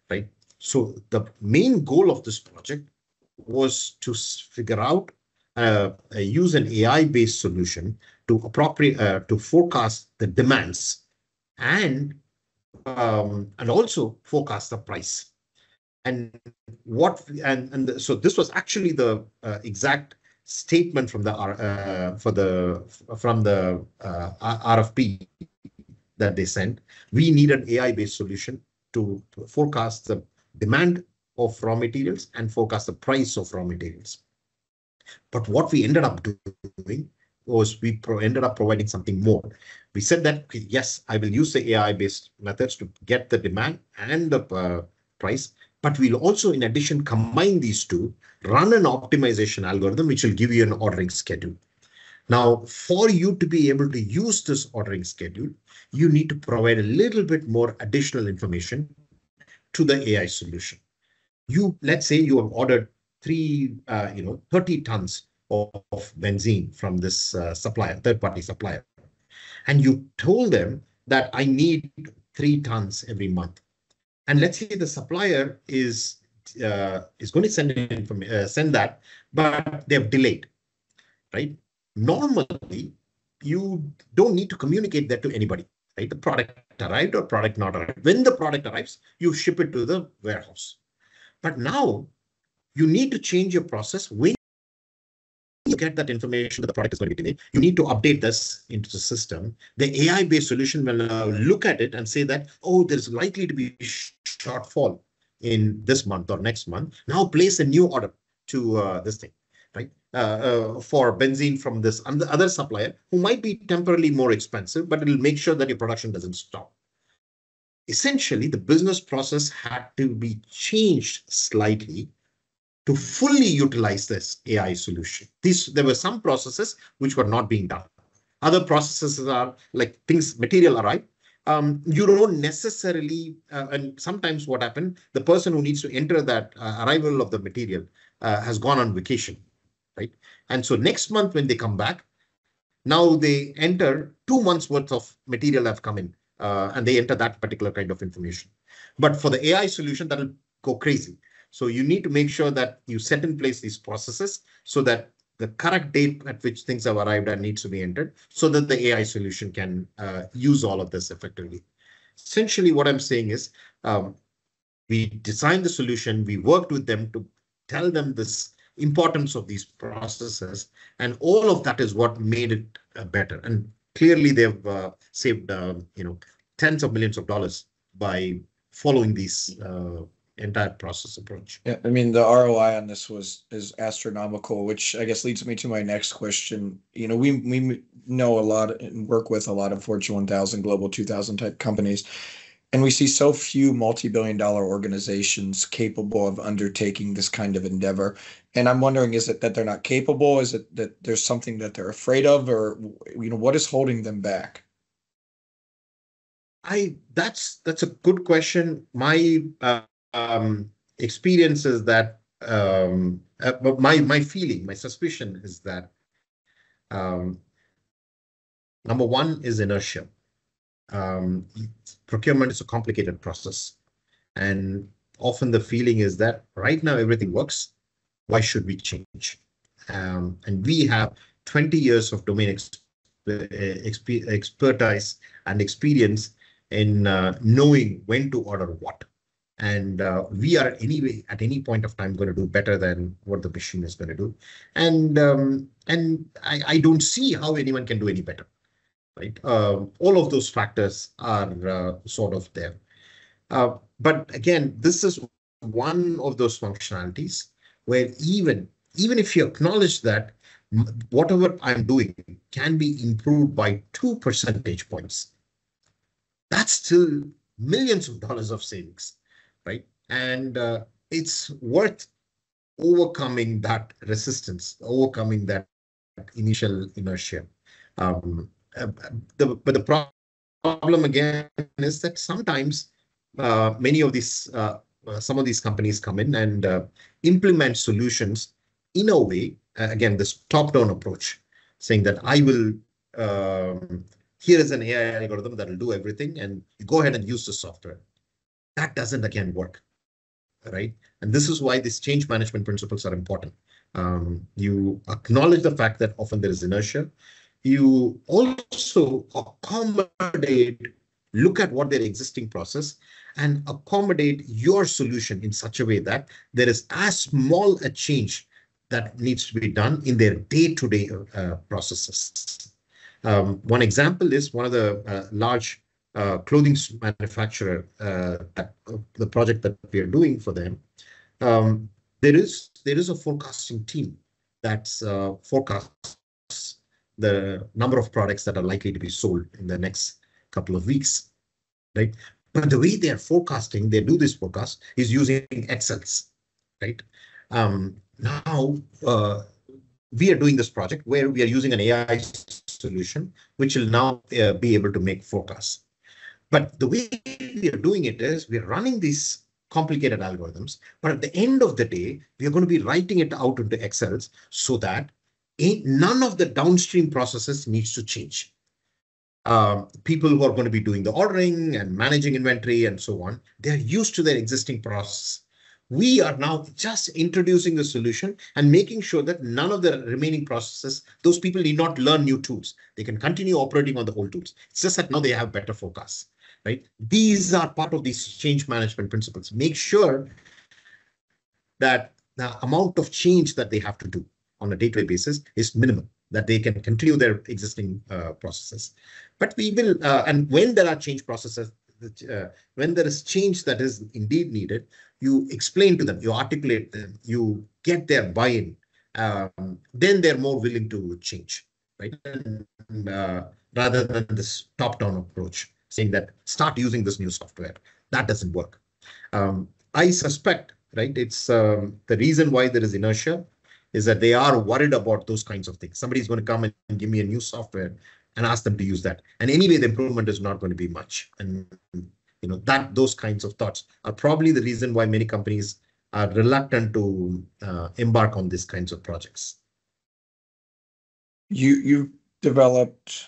Speaker 2: right? So the main goal of this project was to figure out, use an AI-based solution to forecast the demands and also forecast the price. So this was actually the exact statement from the RFP that they sent. We need an AI-based solution to forecast the demand of raw materials and forecast the price of raw materials. But what we ended up doing was we ended up providing something more. We said that, okay, yes, I will use the AI-based methods to get the demand and the price, but we'll also, in addition, combine these two, run an optimization algorithm, which will give you an ordering schedule. Now, for you to be able to use this ordering schedule, you need to provide a little bit more additional information to the AI solution. Let's say you have ordered 30 tons of benzene from this third-party supplier, and you told them that I need 3 tons every month. And let's say the supplier is going to send that, but they have delayed, right? Normally, you don't need to communicate that to anybody, right? The product arrived or product not arrived. When the product arrives, you ship it to the warehouse. But now you need to change your process. When you get that information that the product is going to be delayed, you need to update this into the system. The AI-based solution will look at it and say that, oh, there's likely to be shortfall in this month or next month. Now place a new order to this thing, right? For benzene from this other supplier who might be temporarily more expensive, but it'll make sure that your production doesn't stop. Essentially, the business process had to be changed slightly to fully utilize this AI solution. There were some processes which were not being done. Other processes are like material arrive. You don't necessarily, and sometimes what happened, the person who needs to enter that arrival of the material has gone on vacation, right? And so next month when they come back, now they enter 2 months worth of material have come in, and they enter that particular kind of information. But for the AI solution, that'll go crazy. So you need to make sure that you set in place these processes so that the correct date at which things have arrived and needs to be entered so that the AI solution can use all of this effectively. Essentially, what I'm saying is we designed the solution, we worked with them to tell them this importance of these processes, and all of that is what made it better. And clearly, they've saved tens of millions of dollars by following these entire process approach.
Speaker 1: Yeah, I mean, the ROI on this is astronomical, which I guess leads me to my next question. We know a lot and work with a lot of Fortune 1000, Global 2000 type companies, and we see so few multi-billion-dollar organizations capable of undertaking this kind of endeavor. And I'm wondering, is it that they're not capable? Is it that there's something that they're afraid of, or what is holding them back?
Speaker 2: That's a good question. My experience is that my feeling, my suspicion is that number one is inertia. Procurement is a complicated process, and often the feeling is that right now everything works. Why should we change? And we have 20 years of domain expertise and experience in knowing when to order what. And we are anyway, at any point of time, going to do better than what the machine is going to do. And I don't see how anyone can do any better, right? All of those factors are sort of there. But again, this is one of those functionalities where even if you acknowledge that whatever I'm doing can be improved by 2 percentage points, that's still millions of dollars of savings. Right. And it's worth overcoming that resistance, overcoming that initial inertia. But the problem again is that sometimes many of these, some of these companies come in and implement solutions in a way, again, this top-down approach, saying that I will, here is an AI algorithm that will do everything, and you go ahead and use the software. That doesn't, again, work, right? And this is why these change management principles are important. You acknowledge the fact that often there is inertia. You also accommodate, look at what their existing process and accommodate your solution in such a way that there is as small a change that needs to be done in their day-to-day processes. One example is one of the large clothing manufacturer, the project that we are doing for them. There is a forecasting team that's forecasts the number of products that are likely to be sold in the next couple of weeks, right? But the way they are forecasting, they do this forecast is using Excels, right? Now, we are doing this project where we are using an AI solution, which will now be able to make forecasts. But the way we are doing it is we are running these complicated algorithms, but at the end of the day, we are going to be writing it out into Excels so that none of the downstream processes needs to change. People who are going to be doing the ordering and managing inventory and so on, they're used to their existing process. We are now just introducing the solution and making sure that none of the remaining processes, those people need not learn new tools. They can continue operating on the old tools. It's just that now they have better forecasts, right? These are part of these change management principles. Make sure that the amount of change that they have to do on a day-to-day basis is minimal, that they can continue their existing processes. But we will, and when there are change processes, when there is change that is indeed needed, you explain to them, you articulate them, you get their buy-in, then they're more willing to change, right? Rather than this top-down approach, saying that start using this new software. That doesn't work. I suspect, right, it's the reason why there is inertia is that they are worried about those kinds of things. Somebody's going to come and give me a new software and ask them to use that. And anyway, the improvement is not going to be much. And that those kinds of thoughts are probably the reason why many companies are reluctant to embark on these kinds of projects.
Speaker 1: You developed,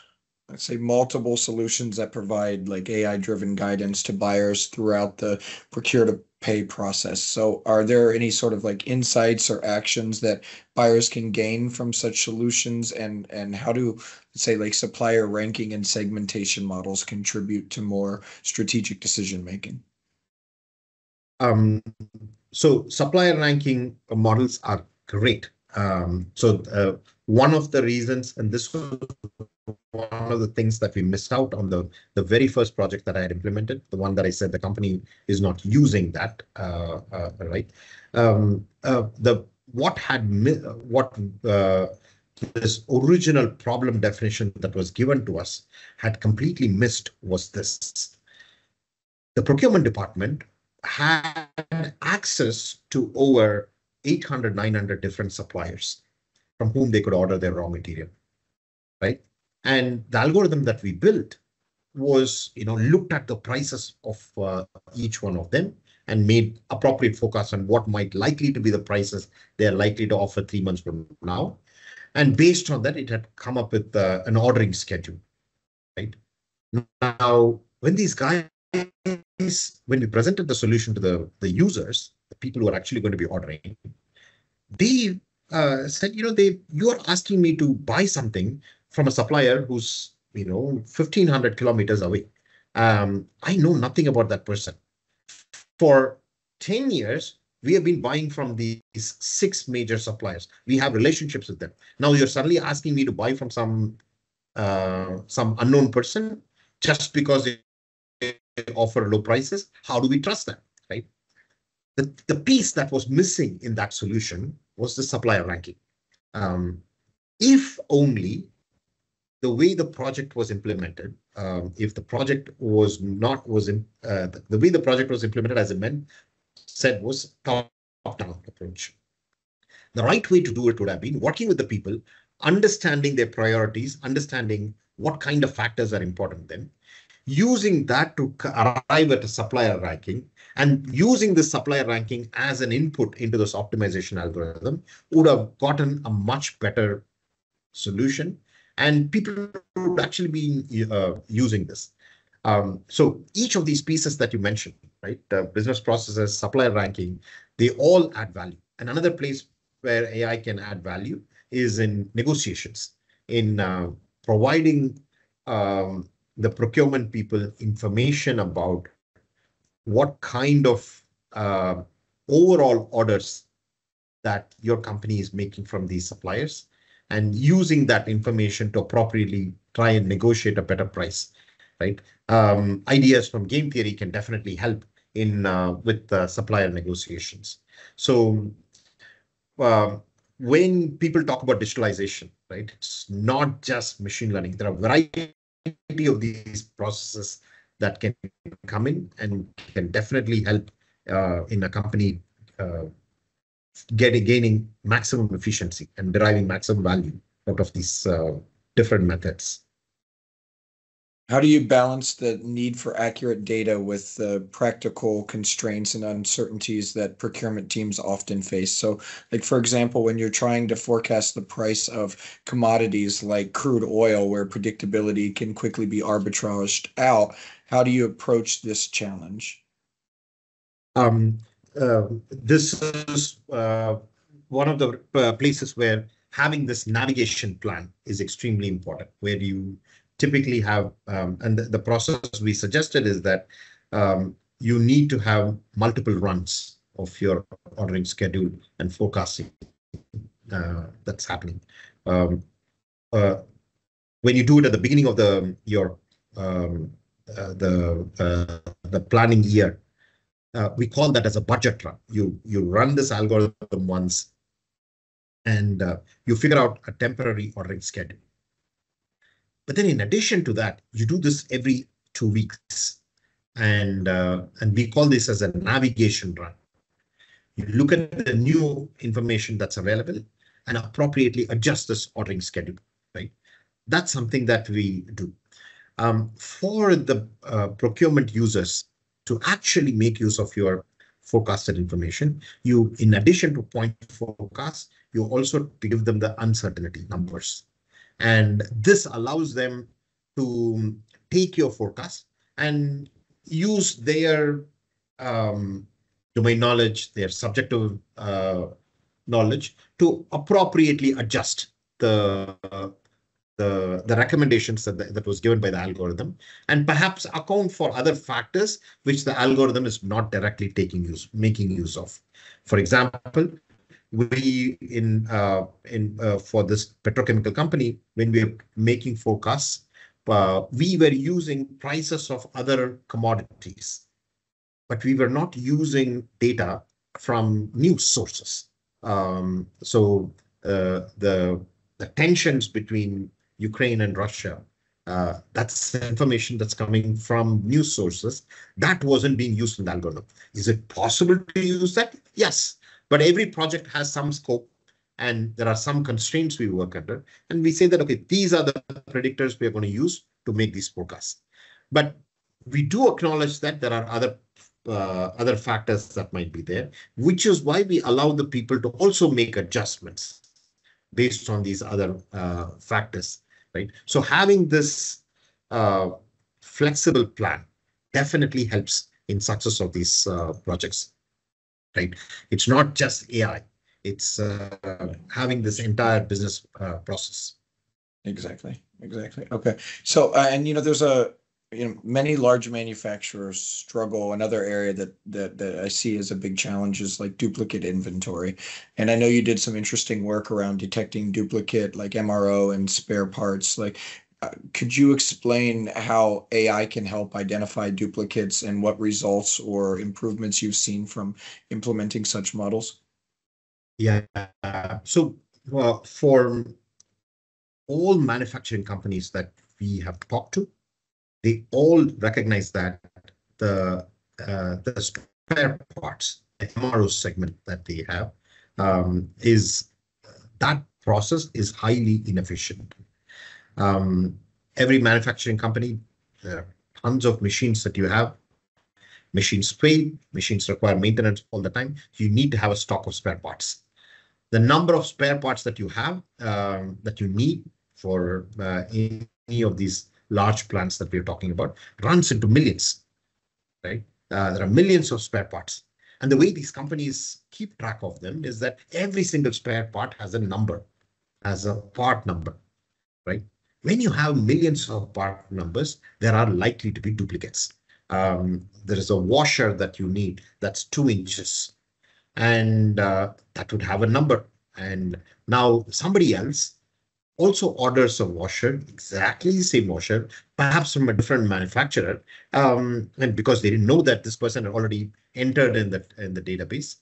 Speaker 1: let's say, multiple solutions that provide like AI-driven guidance to buyers throughout the procure to pay process. So are there any sort of like insights or actions that buyers can gain from such solutions, and how do, let's say, like supplier ranking and segmentation models contribute to more strategic decision making?
Speaker 2: So supplier ranking models are great. One of the reasons, and this was one of the things that we missed out on the very first project that I had implemented, the one that I said the company is not using that, right? This original problem definition that was given to us had completely missed was this. The procurement department had access to over 800, 900 different suppliers from whom they could order their raw material, right? And the algorithm that we built was, looked at the prices of each one of them and made appropriate forecasts on what might likely to be the prices they're likely to offer 3 months from now. And based on that, it had come up with an ordering schedule, right? Now, when these guys, when we presented the solution to the users, the people who are actually going to be ordering, they said, you are asking me to buy something from a supplier who's, 1,500 kilometers away. I know nothing about that person. For 10 years, we have been buying from these 6 major suppliers. We have relationships with them. Now you're suddenly asking me to buy from some unknown person just because they offer low prices. How do we trust them, right? The piece that was missing in that solution was the supplier ranking. If only the way the project was implemented, if the project was not, the way the project was implemented, as it said, was top-down approach. The right way to do it would have been working with the people, understanding their priorities, understanding what kind of factors are important to them, using that to arrive at a supplier ranking, and using the supplier ranking as an input into this optimization algorithm would have gotten a much better solution, and people would actually be using this. So each of these pieces that you mentioned, right, business processes, supplier ranking, they all add value. And another place where AI can add value is in negotiations, in providing the procurement people information about what kind of overall orders that your company is making from these suppliers, and using that information to appropriately try and negotiate a better price, right? Ideas from game theory can definitely help in with supplier negotiations. So when people talk about digitalization, right, it's not just machine learning. There are a variety of these processes that can come in and can definitely help in a company gaining maximum efficiency and deriving maximum value out of these different methods.
Speaker 1: How do you balance the need for accurate data with the practical constraints and uncertainties that procurement teams often face? So, like, for example, when you're trying to forecast the price of commodities like crude oil, where predictability can quickly be arbitraged out, how do you approach this challenge?
Speaker 2: This is one of the places where having this navigation plan is extremely important, where you typically have, and the process we suggested is that you need to have multiple runs of your ordering schedule and forecasting that's happening. When you do it at the beginning of the planning year, we call that as a budget run. You run this algorithm once, and you figure out a temporary ordering schedule. But then in addition to that, you do this every 2 weeks. And we call this as a navigation run. You look at the new information that's available and appropriately adjust this ordering schedule, right? That's something that we do. For the procurement users to actually make use of your forecasted information, you, in addition to point forecast, you also give them the uncertainty numbers. And this allows them to take your forecast and use their domain knowledge, their subjective knowledge to appropriately adjust the recommendations that was given by the algorithm, and perhaps account for other factors which the algorithm is not directly making use of. For example, we for this petrochemical company, when we were making forecasts, we were using prices of other commodities, but we were not using data from news sources. So the tensions between Ukraine and Russia, that's information that's coming from news sources that wasn't being used in the algorithm. Is it possible to use that? Yes. But every project has some scope, and there are some constraints we work under. And we say that, okay, these are the predictors we are going to use to make these forecasts. But we do acknowledge that there are other factors that might be there, which is why we allow the people to also make adjustments based on these other factors, right? So having this flexible plan definitely helps in success of these projects. Right, it's not just AI; it's having this entire business process.
Speaker 1: Exactly. Okay. So, and there's many large manufacturers struggle. Another area that I see as a big challenge is like duplicate inventory. And I know you did some interesting work around detecting duplicate, like MRO and spare parts. Like, could you explain how AI can help identify duplicates and what results or improvements you've seen from implementing such models?
Speaker 2: Yeah. So for all manufacturing companies that we have talked to, they all recognize that the spare parts, the MRO segment that they have, is that process is highly inefficient. Every manufacturing company, there are tons of machines that you have. Machines fail, machines require maintenance all the time. You need to have a stock of spare parts. The number of spare parts that you have, that you need for any of these large plants that we're talking about, runs into millions, right? There are millions of spare parts. And the way these companies keep track of them is that every single spare part has a number, has a part number, right? When you have millions of part numbers, there are likely to be duplicates. There is a washer that you need that's 2 inches, and that would have a number. And now somebody else also orders a washer, exactly the same washer, perhaps from a different manufacturer, and because they didn't know that this person had already entered in the database,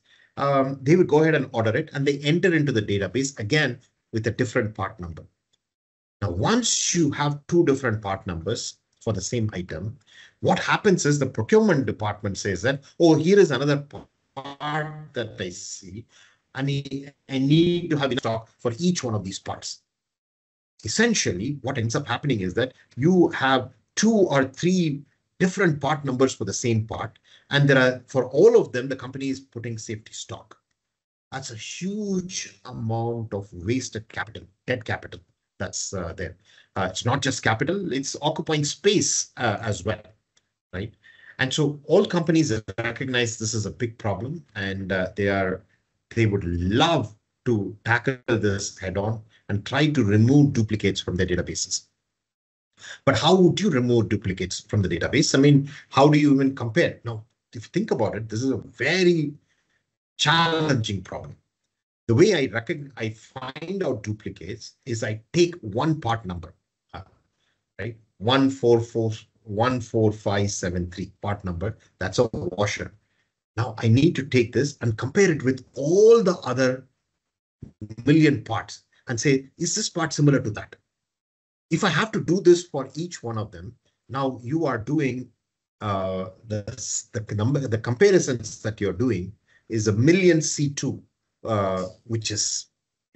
Speaker 2: they would go ahead and order it, and they enter into the database again with a different part number. Now, once you have 2 different part numbers for the same item, what happens is the procurement department says that, oh, here is another part that I see, and I need to have enough stock for each one of these parts. Essentially, what ends up happening is that you have 2 or 3 different part numbers for the same part, and there are, for all of them, the company is putting safety stock. That's a huge amount of wasted capital, dead capital that's there. It's not just capital, it's occupying space as well, right? And so all companies recognize this is a big problem, and they would love to tackle this head on and try to remove duplicates from their databases. But how would you remove duplicates from the database? I mean, how do you even compare? Now, if you think about it, this is a very challenging problem. The way I find out duplicates is I take one part number, right? 14573 part number. That's a washer. Now I need to take this and compare it with all the other million parts and say, is this part similar to that? If I have to do this for each one of them, now you are doing the comparisons that you're doing is a million C2, which is,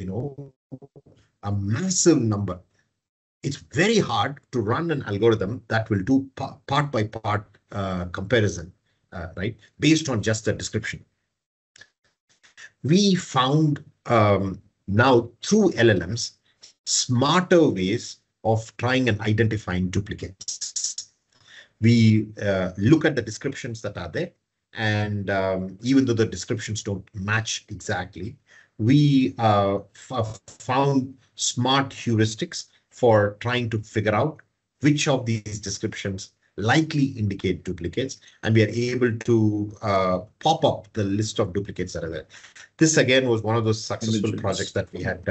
Speaker 2: a massive number. It's very hard to run an algorithm that will do part by part comparison, right, based on just the description. We found now through LLMs smarter ways of trying and identifying duplicates. We look at the descriptions that are there, and even though the descriptions don't match exactly, we found smart heuristics for trying to figure out which of these descriptions likely indicate duplicates, and we are able to pop up the list of duplicates that are there. This again was one of those successful projects that we had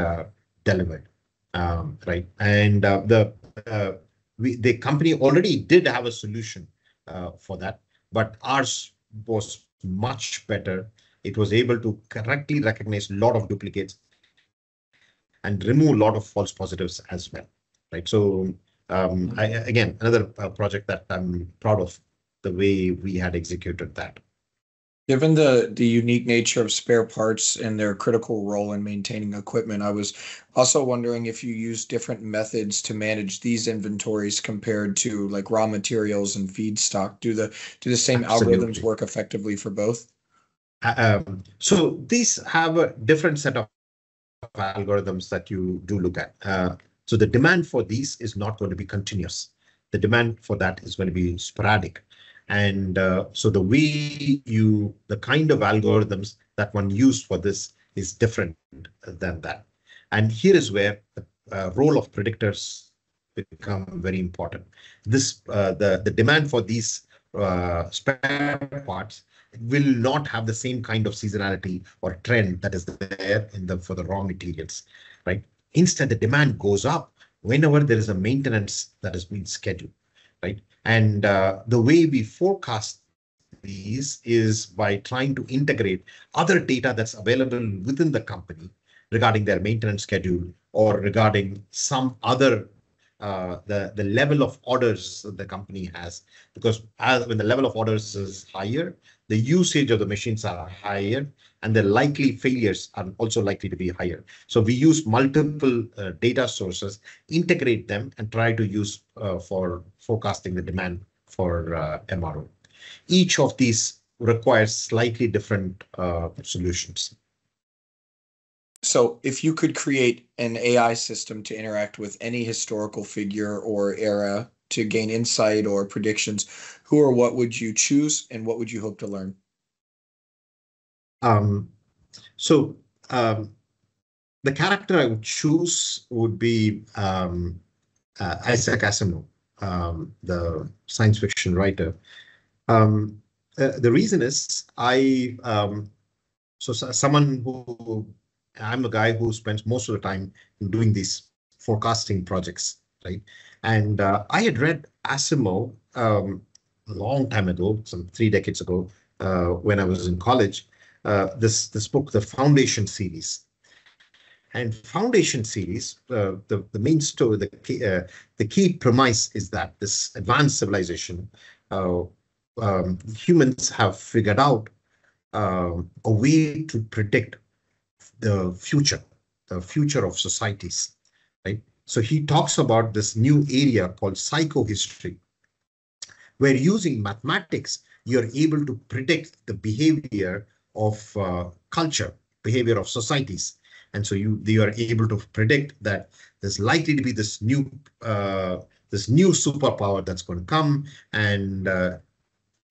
Speaker 2: delivered, right? And the company already did have a solution for that, but ours was much better. It was able to correctly recognize a lot of duplicates and remove a lot of false positives as well, right? So again, another project that I'm proud of the way we had executed that.
Speaker 1: Given the unique nature of spare parts and their critical role in maintaining equipment, I was also wondering if you use different methods to manage these inventories compared to like raw materials and feedstock. Do the same
Speaker 2: Absolutely.
Speaker 1: algorithms work effectively for both?
Speaker 2: So these have a different set of algorithms that you do look at. So the demand for these is not going to be continuous. The demand for that is going to be sporadic. And so the way the kind of algorithms that one used for this is different than that. And here is where the role of predictors become very important. The demand for these spare parts will not have the same kind of seasonality or trend that is there for the raw materials, right? Instead, the demand goes up whenever there is a maintenance that has been scheduled, right? And the way we forecast these is by trying to integrate other data that's available within the company regarding their maintenance schedule or regarding some other the level of orders the company has, because when the level of orders is higher, the usage of the machines are higher, and the likely failures are also likely to be higher. So we use multiple data sources, integrate them, and try to use for forecasting the demand for MRO. Each of these requires slightly different solutions.
Speaker 1: So if you could create an AI system to interact with any historical figure or era to gain insight or predictions, who or what would you choose and what would you hope to learn?
Speaker 2: The character I would choose would be Isaac Asimov, the science fiction writer. The reason is I'm a guy who spends most of the time doing these forecasting projects, right? And I had read Asimov a long time ago, some 3 decades ago, when I was in college. This book, the Foundation series. And Foundation series, the main story, the key premise is that this advanced civilization, humans have figured out a way to predict the future of societies, right? So he talks about this new area called psychohistory, where using mathematics, you're able to predict the behavior of culture, behavior of societies. And so you are able to predict that there's likely to be this new superpower that's going to come, and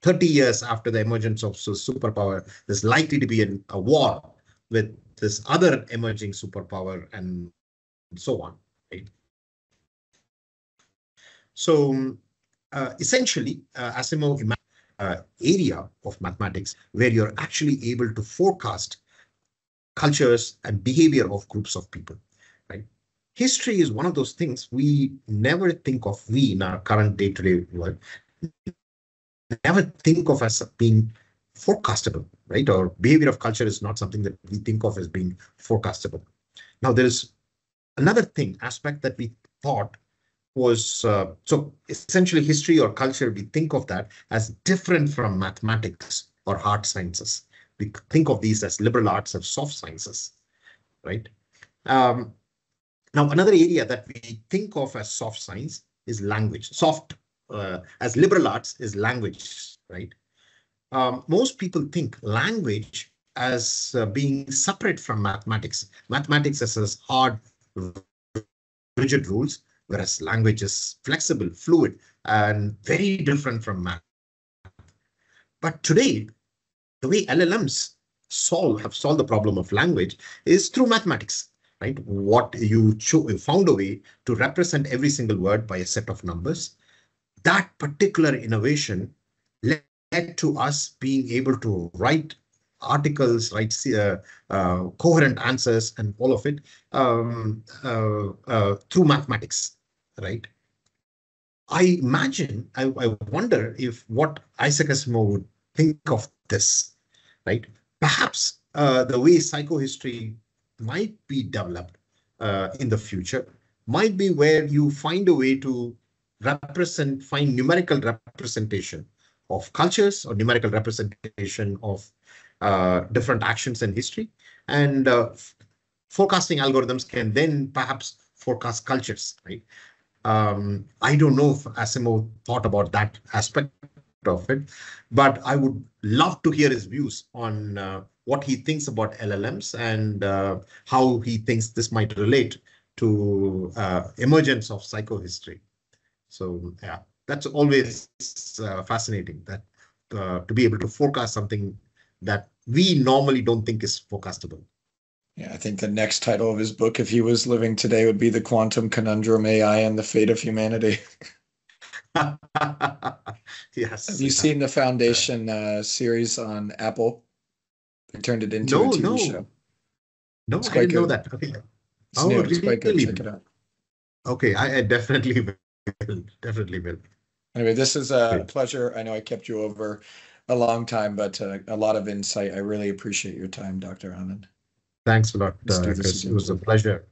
Speaker 2: 30 years after the emergence of superpower, there's likely to be a war with this other emerging superpower, and so on. Right? So essentially, Asimov area of mathematics where you're actually able to forecast cultures and behavior of groups of people, right? History is one of those things we never think of, we in our current day-to-day world, never think of as being forecastable, right? Or behavior of culture is not something that we think of as being forecastable. Now, there is another aspect that we thought was, so essentially history or culture, we think of that as different from mathematics or hard sciences. We think of these as liberal arts or soft sciences, right? Now, another area that we think of as soft science is language. As liberal arts is language, right? Most people think language as being separate from mathematics. Mathematics as hard, rigid rules, whereas language is flexible, fluid, and very different from math. But today, the way LLMs have solved the problem of language is through mathematics, right? What you found a way to represent every single word by a set of numbers. That particular innovation led to us being able to write articles, write coherent answers, and all of it through mathematics, right? I wonder if what Isaac Asimov would think of this, right? Perhaps the way psychohistory might be developed in the future might be where you find a way to find numerical representation of cultures or numerical representation of different actions in history, and forecasting algorithms can then perhaps forecast cultures, right? I don't know if Asimov thought about that aspect of it, but I would love to hear his views on what he thinks about LLMs and how he thinks this might relate to emergence of psychohistory. So yeah, that's always fascinating, that to be able to forecast something that we normally don't think is forecastable.
Speaker 1: Yeah, I think the next title of his book, if he was living today, would be The Quantum Conundrum: AI and the Fate of Humanity.
Speaker 2: Yes.
Speaker 1: Have you seen the Foundation series on Apple? They turned it into a TV show.
Speaker 2: No, I didn't know that. Okay.
Speaker 1: It's new. It's quite good. Check it out.
Speaker 2: Okay, I definitely will. Definitely will.
Speaker 1: Anyway, this is a pleasure. I know I kept you over a long time, but a lot of insight. I really appreciate your time, Dr. Anand.
Speaker 2: Thanks a lot, Chris. It was a pleasure.